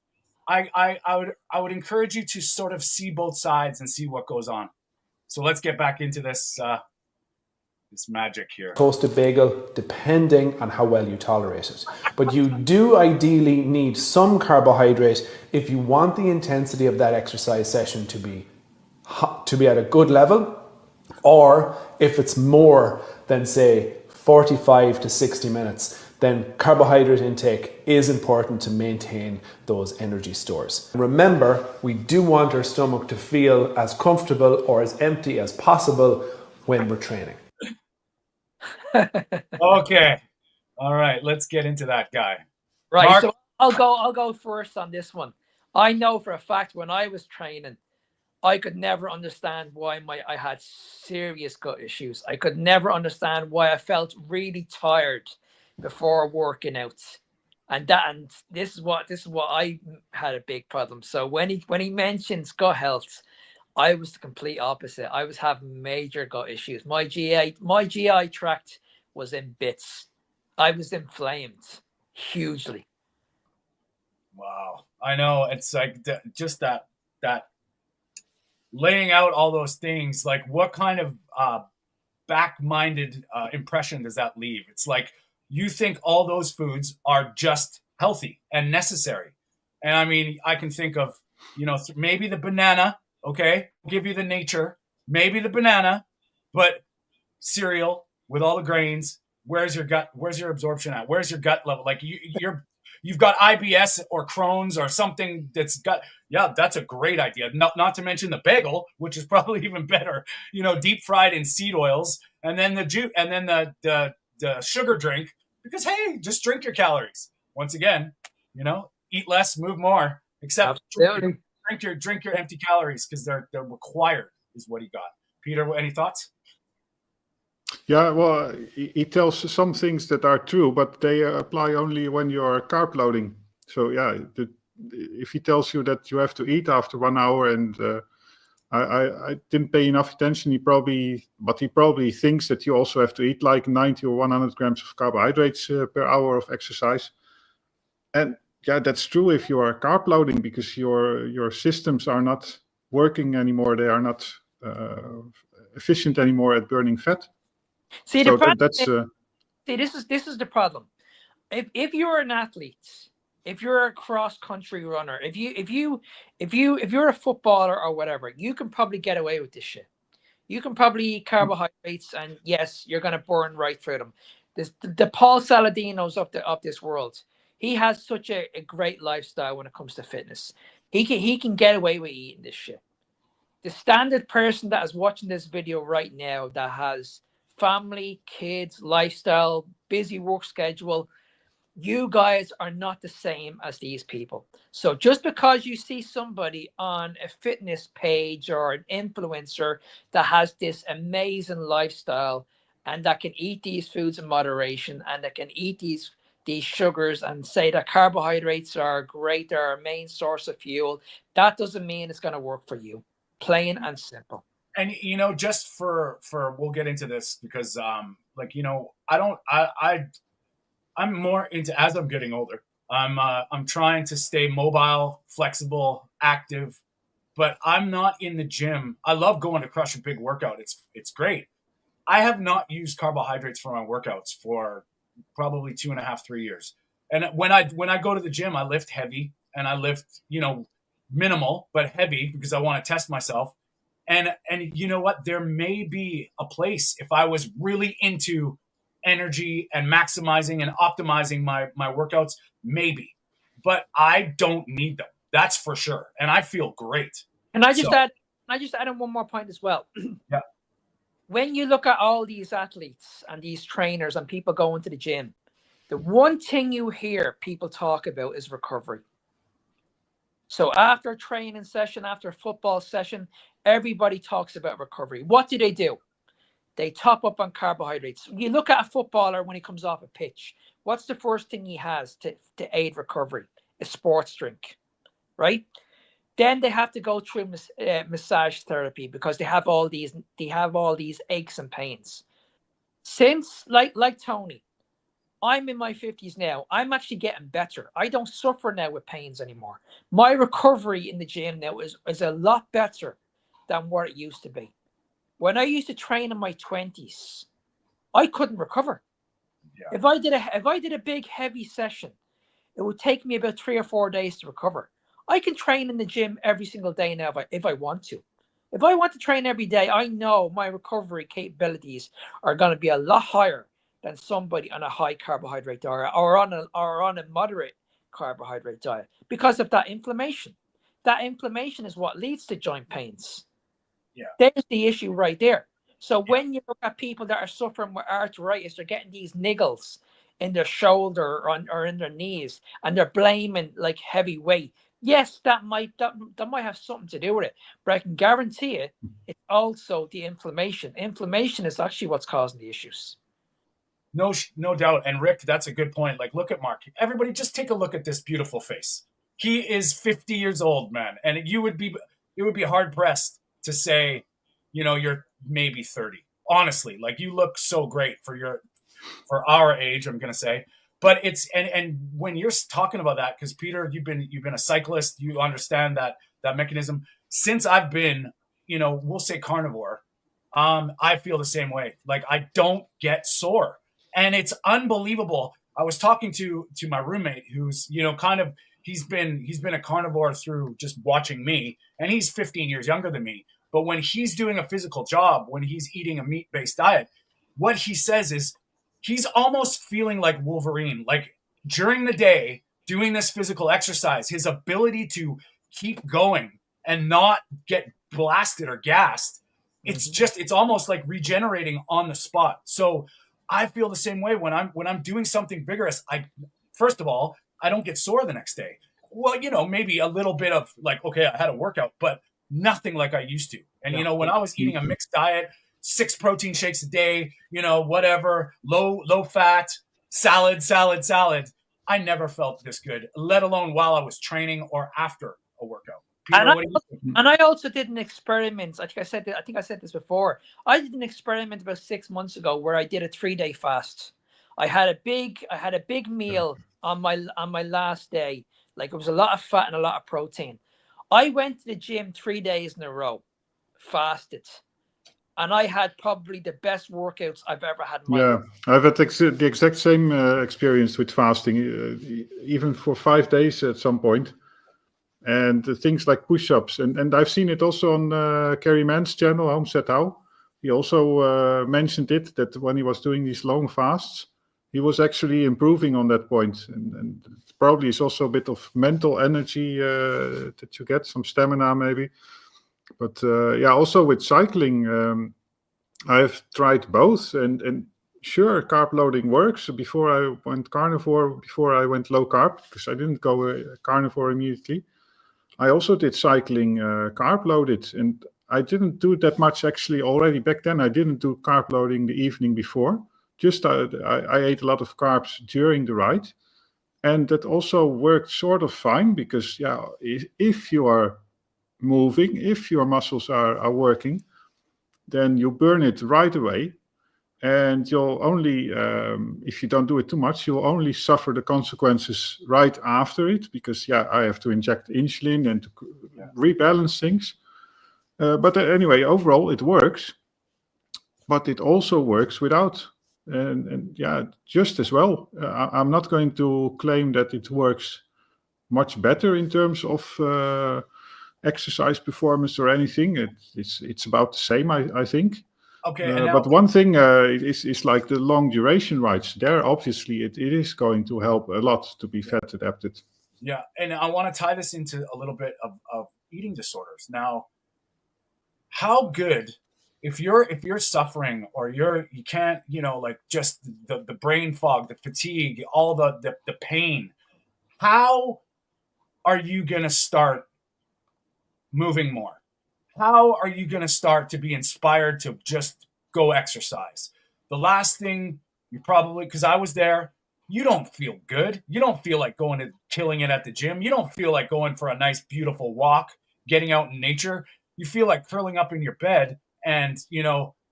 I would encourage you to sort of see both sides and see what goes on. So let's get back into this magic here. toasted bagel, depending on how well you tolerate it. But you do ideally need some carbohydrate if you want the intensity of that exercise session to be at a good level, or if it's more than, say, 45 to 60 minutes, then carbohydrate intake is important to maintain those energy stores. Remember, we do want our stomach to feel as comfortable or as empty as possible when we're training. Okay. All right. Let's get into that guy. Right. Mark? So I'll go first on this one. I know for a fact when I was training, I could never understand why I had serious gut issues. I could never understand why I felt really tired before working out. And this is what I had a big problem. So when he mentions gut health, I was the complete opposite. I was having major gut issues. My GI tract was in bits. I was inflamed hugely. Wow. I know. It's like just that laying out all those things, like what kind of back-minded impression does that leave? It's like you think all those foods are just healthy and necessary. And I mean, I can think of, maybe the banana, okay, I'll give you the nature, maybe the banana, but cereal with all the grains, where's your gut? Where's your absorption at? Where's your gut level? Like you've got IBS or Crohn's or something that's got, that's a great idea. Not to mention the bagel, which is probably even better, deep fried in seed oils, and then the juice, and then the sugar drink, because, hey, just drink your calories. Once again, eat less, move more, except drink your empty calories, because they're required, is what he got. Peter, any thoughts? Yeah, well, he tells some things that are true, but they apply only when you are carb loading. So yeah, if he tells you that you have to eat after 1 hour, and I didn't pay enough attention, he probably thinks that you also have to eat like 90 or 100 grams of carbohydrates per hour of exercise. And yeah, that's true if you are carb loading, because your systems are not working anymore. They are not efficient anymore at burning fat. See, So the problem that's this is the problem. If you're an athlete, if you're a cross country runner, if you're a footballer or whatever, you can probably get away with this shit. You can probably eat carbohydrates, and yes, you're gonna burn right through them. The Paul Saladinos of this world, he has such a great lifestyle when it comes to fitness. He can get away with eating this shit. The standard person that is watching this video right now, that has family, kids, lifestyle, busy work schedule, you guys are not the same as these people. So just because you see somebody on a fitness page or an influencer that has this amazing lifestyle and that can eat these foods in moderation and that can eat these these sugars and say that carbohydrates are great, they're our main source of fuel, that doesn't mean it's going to work for you. Plain and simple. And just for we'll get into this because I'm more into, as I'm getting older, I'm trying to stay mobile, flexible, active, but I'm not in the gym. I love going to crush a big workout. It's great. I have not used carbohydrates for my workouts for probably 2.5, 3 years. And when I go to the gym, I lift heavy and I lift, minimal, but heavy because I want to test myself. And you know what? There may be a place if I was really into energy and maximizing and optimizing my workouts, maybe. But I don't need them. That's for sure. And I feel great. And I just add in one more point as well. Yeah. When you look at all these athletes and these trainers and people going to the gym, the one thing you hear people talk about is recovery. So after a training session, after a football session, everybody talks about recovery. What do? They top up on carbohydrates. You look at a footballer when he comes off a pitch. What's the first thing he has to aid recovery? A sports drink, right? Then they have to go through massage therapy because they have all these aches and pains. Since like Tony, I'm in my 50s now. I'm actually getting better. I don't suffer now with pains anymore. My recovery in the gym now is a lot better than what it used to be. When I used to train in my 20s, I couldn't recover. Yeah. If I did a big heavy session, it would take me about 3 or 4 days to recover. I can train in the gym every single day now if I want to. If I want to train every day, I know my recovery capabilities are going to be a lot higher than somebody on a high carbohydrate diet or on a moderate carbohydrate diet because of that inflammation. That inflammation is what leads to joint pains. Yeah. There's the issue right there. So when you look at people that are suffering with arthritis, they're getting these niggles in their shoulder or in their knees, and they're blaming like heavy weight. Yes, that might have something to do with it, but I can guarantee it's also the inflammation. Inflammation is actually what's causing the issues. No doubt. And Rick, that's a good point. Like, look at Mark. Everybody, just take a look at this beautiful face. He is 50 years old, man, and it would be hard pressed to say, you're maybe 30. Honestly, like, you look so great for our age, I'm gonna say. But it's and when you're talking about that, because Peter, you've been a cyclist, you understand that mechanism. Since I've been, we'll say carnivore, I feel the same way. Like, I don't get sore, and it's unbelievable. I was talking to my roommate, who's he's been a carnivore through just watching me, and he's 15 years younger than me. But when he's doing a physical job, when he's eating a meat-based diet, what he says is, he's almost feeling like Wolverine. Like, during the day, doing this physical exercise, his ability to keep going and not get blasted or gassed, it's almost like regenerating on the spot. So I feel the same way when I'm doing something vigorous. First of all, I don't get sore the next day. Well, maybe a little bit of like, okay, I had a workout, but nothing like I used to. And, when I was eating a mixed diet, 6 protein shakes a day, whatever, low fat, salad, I never felt this good, let alone while I was training or after a workout. Peter, and I also did an experiment. I think I said this before. I did an experiment about 6 months ago where I did a 3-day fast. I had a big meal on my last day. Like, it was a lot of fat and a lot of protein. I went to the gym 3 days in a row, fasted. And I had probably the best workouts I've ever had in my life. I've had the exact same experience with fasting, even for 5 days at some point. And things like push-ups. And I've seen it also on Kerry Mann's channel, Home Set How. He also mentioned it, that when he was doing these long fasts, he was actually improving on that point. And probably it's also a bit of mental energy that you get, some stamina maybe. But also with cycling, I've tried both, and sure, carb loading works. Before I went carnivore, before I went low carb, because I didn't go carnivore immediately, I also did cycling carb loaded, and I didn't do that much actually already back then. I didn't do carb loading the evening before, just I ate a lot of carbs during the ride, and that also worked sort of fine because if you are moving, if your muscles are working, then you burn it right away. And you'll only, if you don't do it too much, you'll only suffer the consequences right after it because, I have to inject insulin and to rebalance things. But anyway, overall, it works. But it also works without. And just as well. I'm not going to claim that it works much better in terms of exercise performance or anything. It's about the same, I think. Okay, but one thing is like the long duration rides. There, obviously, it is going to help a lot to be fat adapted. Yeah, and I want to tie this into a little bit of eating disorders. Now, how good if you're suffering or you can't, like just the brain fog, the fatigue, all the pain, how are you gonna start moving more? How are you going to start to be inspired to just go exercise? The last thing you probably, because I was there, you don't feel good. You don't feel like going and killing it at the gym. You don't feel like going for a nice, beautiful walk, getting out in nature. You feel like curling up in your bed and,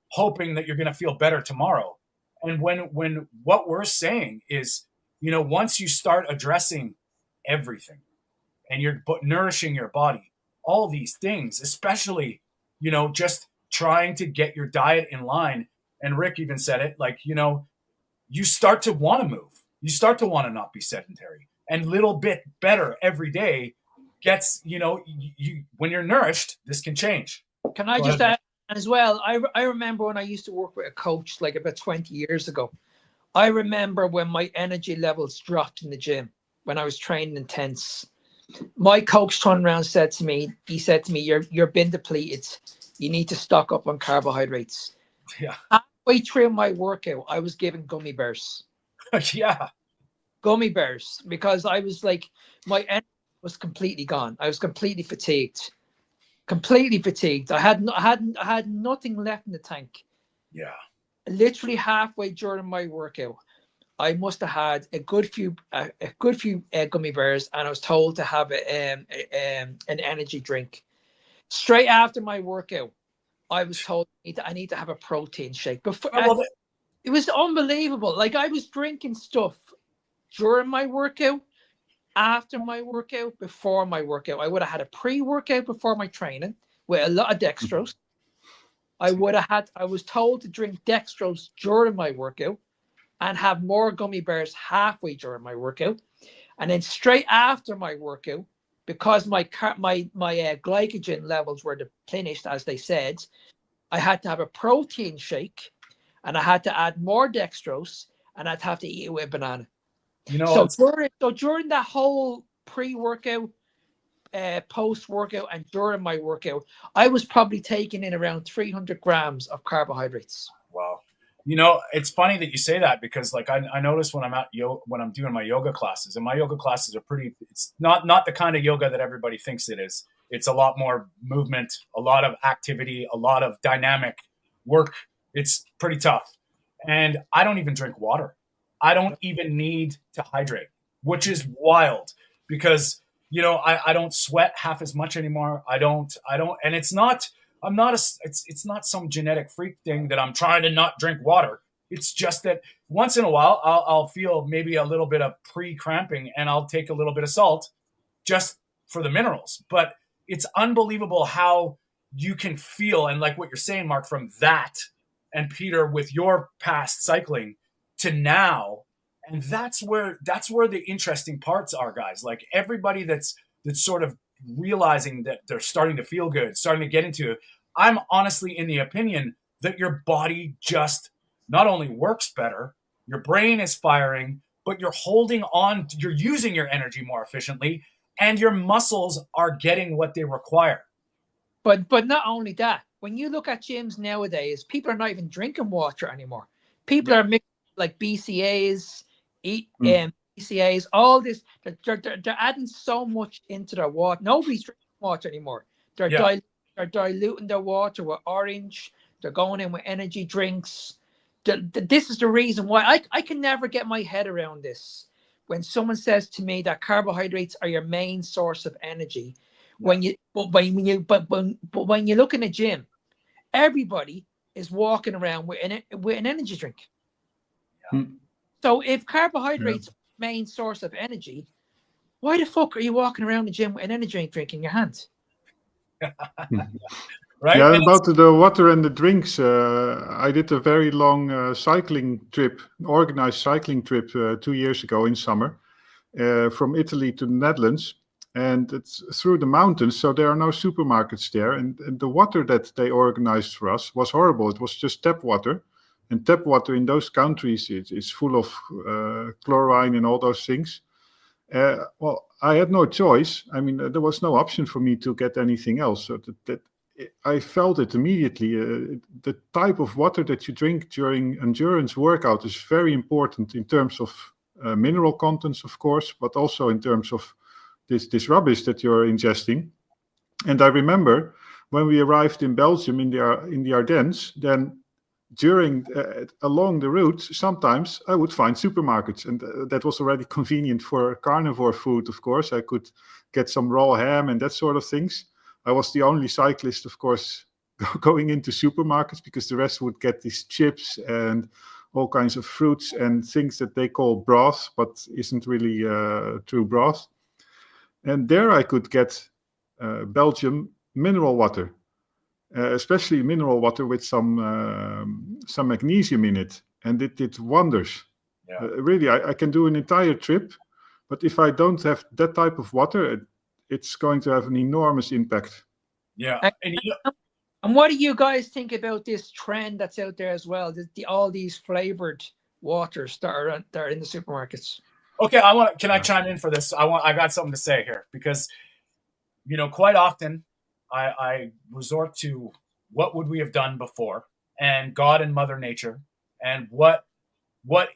hoping that you're going to feel better tomorrow. And when what we're saying is, once you start addressing everything and you're nourishing your body, all these things, especially, just trying to get your diet in line. And Rick even said it, like, you start to want to move. You start to want to not be sedentary. And little bit better every day gets, when you're nourished, this can change. Can I just add as well? I remember when I used to work with a coach like about 20 years ago. I remember when my energy levels dropped in the gym when I was training intense. My coach turned around and said to me, you're been depleted. You need to stock up on carbohydrates. Yeah. Halfway through my workout, I was given gummy bears. Yeah. Gummy bears, because I was like, my energy was completely gone. I was completely fatigued. I had nothing left in the tank. Yeah. Literally halfway during my workout, I must have had a good few gummy bears, and I was told to have an energy drink. Straight after my workout, I was told I need to have a protein shake. It was unbelievable. Like, I was drinking stuff during my workout, after my workout, before my workout. I would have had a pre-workout before my training with a lot of dextrose. I was told to drink dextrose during my workout and have more gummy bears halfway during my workout. And then straight after my workout, because my glycogen levels were depleted, as they said, I had to have a protein shake, and I had to add more dextrose, and I'd have to eat it with a banana. So during that whole pre-workout, post-workout, and during my workout, I was probably taking in around 300 grams of carbohydrates. Wow. It's funny that you say that because, like, I notice when I'm doing my yoga classes, and my yoga classes are it's not the kind of yoga that everybody thinks it is. It's a lot more movement, a lot of activity, a lot of dynamic work. It's pretty tough. And I don't even drink water. I don't even need to hydrate, which is wild because, I don't sweat half as much anymore. I don't, and it's not some genetic freak thing that I'm trying to not drink water. It's just that once in a while I'll feel maybe a little bit of pre-cramping and I'll take a little bit of salt just for the minerals. But it's unbelievable how you can feel, and like what you're saying, Mark, from that and Peter with your past cycling to now. And that's where the interesting parts are, guys. Like, everybody that's sort of realizing that they're starting to feel good, starting to get into it. I'm honestly in the opinion that your body just not only works better, your brain is firing, but you're holding on, you're using your energy more efficiently, and your muscles are getting what they require. But not only that, when you look at gyms nowadays, people are not even drinking water anymore. People are mixing like BCAAs, BCAAs, all this. They're adding so much into their water. Nobody's drinking water anymore. They're diluting their water with orange. They're going in with energy drinks. this is the reason why I can never get my head around this. When someone says to me that carbohydrates are your main source of energy, when you look in a gym, everybody is walking around with an energy drink. Yeah. So if carbohydrates are the main source of energy, why the fuck are you walking around the gym with an energy drink in your hand? Right? Yeah, And about the water and the drinks, I did a very long cycling trip, organized cycling trip 2 years ago in summer, from Italy to the Netherlands, and it's through the mountains, so there are no supermarkets there, and the water that they organized for us was horrible. It was just tap water, and tap water in those countries is full of chlorine and all those things. Well, I had no choice. I mean, there was no option for me to get anything else. So that I felt it immediately. The type of water that you drink during endurance workout is very important in terms of mineral contents, of course, but also in terms of this rubbish that you're ingesting. And I remember when we arrived in Belgium in the Ardennes, then along the route, sometimes I would find supermarkets, and that was already convenient for carnivore food. Of course, I could get some raw ham and that sort of things. I was the only cyclist, of course, going into supermarkets, because the rest would get these chips and all kinds of fruits and things that they call broth, but isn't really true broth. And there I could get Belgium mineral water. Especially mineral water with some magnesium in it, and it did wonders. Yeah. Really, I can do an entire trip, but if I don't have that type of water, it's going to have an enormous impact. Yeah. And what do you guys think about this trend that's out there as well? All these flavored waters that are in the supermarkets. Okay, can I chime in for this? I got something to say here, because quite often I resort to what would we have done before, and God and Mother Nature, and what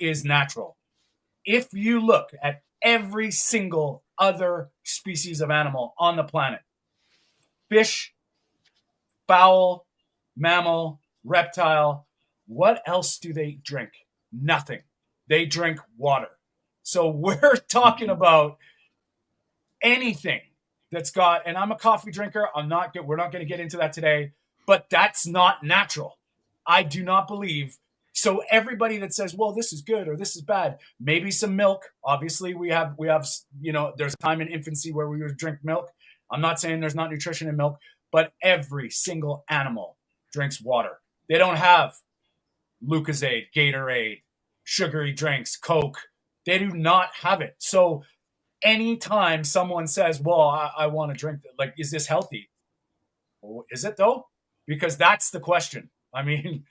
is natural. If you look at every single other species of animal on the planet, fish, fowl, mammal, reptile, what else do they drink? Nothing. They drink water. So we're talking about anything that's got, and I'm a coffee drinker. We're not going to get into that today, but that's not natural. I do not believe. So everybody that says, well, this is good or this is bad, maybe some milk. Obviously we have, there's time in infancy where we would drink milk. I'm not saying there's not nutrition in milk, but every single animal drinks water. They don't have Lucozade, Gatorade, sugary drinks, Coke. They do not have it. So anytime someone says, well, I want to drink, like, is this healthy? Well, is it though? Because that's the question. I mean,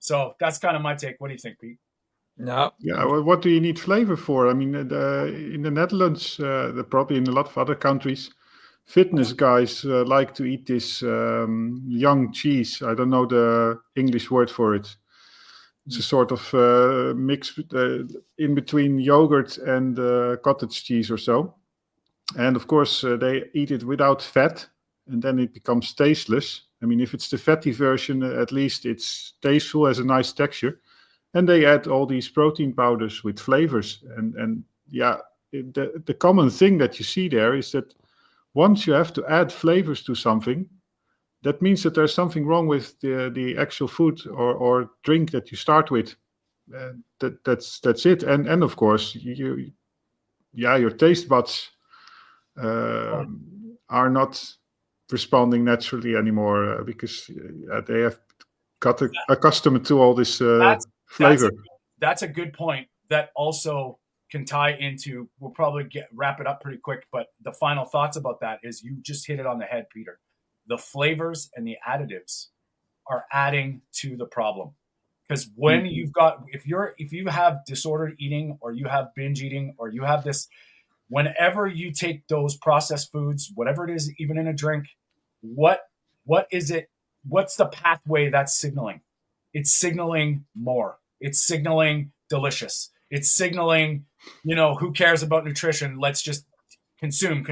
so that's kind of my take. What do you think, Pete? No. Yeah, well, what do you need flavor for? I mean, in the Netherlands, probably in a lot of other countries, fitness guys like to eat this young cheese. I don't know the English word for it. It's a sort of mix in between yogurt and cottage cheese or so. And of course, they eat it without fat, and then it becomes tasteless. I mean, if it's the fatty version, at least it's tasteful, has a nice texture. And they add all these protein powders with flavors. And yeah, the common thing that you see there is that once you have to add flavors to something, that means that there's something wrong with the actual food or drink that you start with. That's it. And of course, your taste buds are not responding naturally anymore because they have got accustomed to all this flavor. That's a good point. That also can tie into. We'll probably wrap it up pretty quick, but the final thoughts about that is you just hit it on the head, Peter. The flavors and the additives are adding to the problem, because when if you have disordered eating, or you have binge eating, or you have this, whenever you take those processed foods, whatever it is, even in a drink, what is it? What's the pathway that's signaling? It's signaling more. It's signaling delicious. It's signaling, who cares about nutrition? Let's just consume.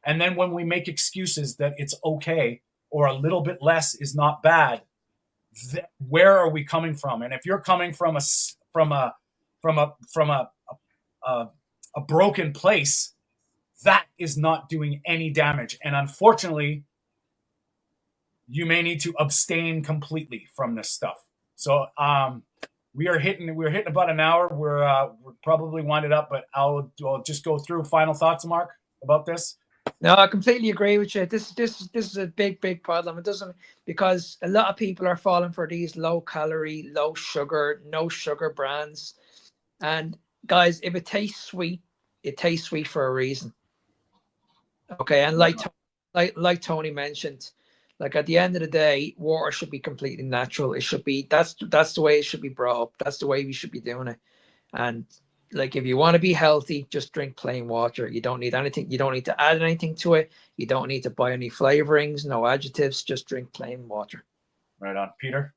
And then when we make excuses that it's okay or a little bit less is not bad, where are we coming from? And if you're coming from a broken place, that is not doing any damage. And unfortunately, you may need to abstain completely from this stuff. So we're hitting about an hour. We're probably winded up, but I'll just go through final thoughts, Mark, about this. No, I completely agree with you. This is a big problem. It doesn't, because a lot of people are falling for these low calorie, low sugar, no sugar brands. And guys, if it tastes sweet, it tastes sweet for a reason. Okay, and like Tony mentioned, like at the end of the day, water should be completely natural. It should be that's the way it should be brought up. That's the way we should be doing it. And like, if you want to be healthy, just drink plain water. You don't need anything. You don't need to add anything to it. You don't need to buy any flavorings, no adjectives. Just drink plain water. Right on, Peter.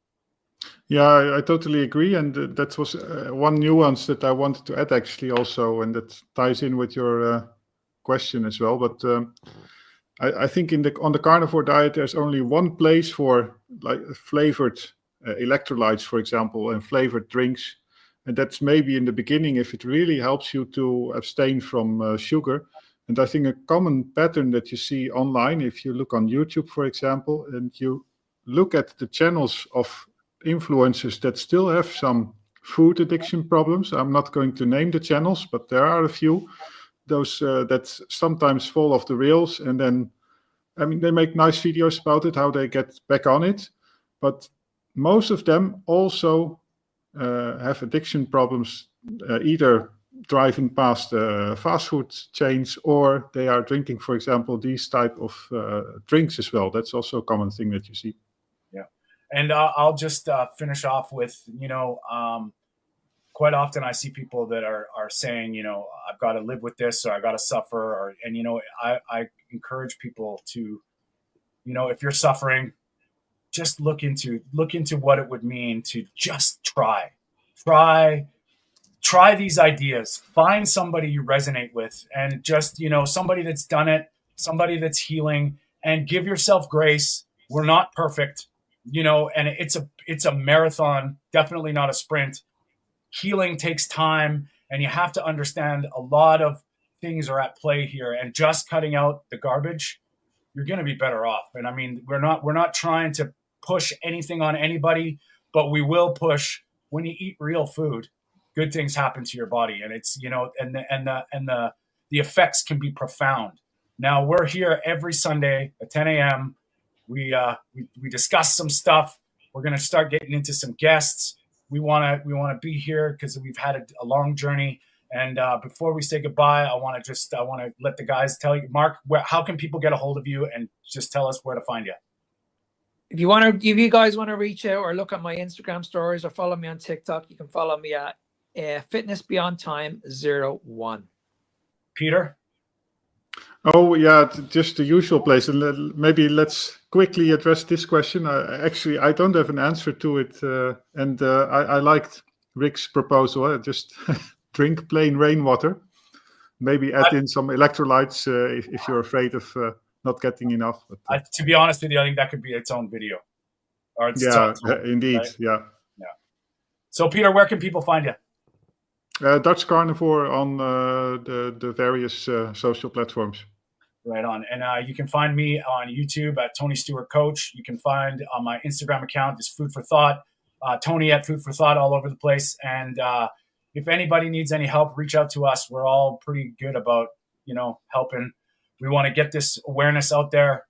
Yeah, I totally agree, and that was one nuance that I wanted to add actually also, and that ties in with your question as well. But I think on the carnivore diet, there's only one place for like flavored electrolytes, for example, and flavored drinks. And that's maybe in the beginning if it really helps you to abstain from sugar. And I think a common pattern that you see online, if you look on YouTube, for example, and you look at the channels of influencers that still have some food addiction problems. I'm not going to name the channels, but there are a few, those that sometimes fall off the rails. And then, I mean, they make nice videos about it, how they get back on it. But most of them also have addiction problems, either driving past fast food chains, or they are drinking, for example, these type of drinks as well. That's also a common thing that you see. Yeah. And I'll just finish off with, quite often I see people that are saying, I've got to live with this, or I got to suffer, and I encourage people to, if you're suffering, just look into what it would mean to just try these ideas. Find somebody you resonate with, and just, somebody that's done it, somebody that's healing, and give yourself grace. We're not perfect, and it's a marathon, definitely not a sprint. Healing takes time, and you have to understand a lot of things are at play here, and just cutting out the garbage, you're going to be better off. And I mean, we're not trying to push anything on anybody, but we will push, when you eat real food, good things happen to your body, and it's, and the effects can be profound. Now we're here every Sunday at 10 a.m. We discuss some stuff. We're going to start getting into some guests. We want to be here because we've had a long journey. And before we say goodbye, I want to let the guys tell you, Mark, how can people get a hold of you, and just tell us where to find you. If you guys want to reach out or look at my Instagram stories or follow me on TikTok, you can follow me at Fitness Beyond Time 01. Peter? Oh yeah, just the usual place. And maybe let's quickly address this question. I don't have an answer to it, and I liked Rick's proposal. Just drink plain rainwater. Maybe add in some electrolytes if you're afraid of not getting enough. But, to be honest with you, I think that could be its own video. Or indeed, right? Yeah. So Peter, where can people find you? Dutch Carnivore on the various social platforms. Right on. And you can find me on YouTube at Tony Stewart Coach. You can find on my Instagram account is Food for Thought, Tony at Food for Thought, all over the place. And if anybody needs any help, reach out to us. We're all pretty good about, helping. We want to get this awareness out there.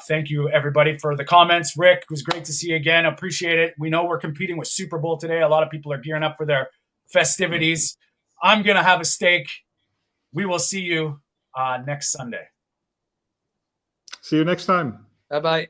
Thank you, everybody, for the comments. Rick, it was great to see you again. Appreciate it. We know we're competing with Super Bowl today. A lot of people are gearing up for their festivities. I'm going to have a steak. We will see you next Sunday. See you next time. Bye-bye.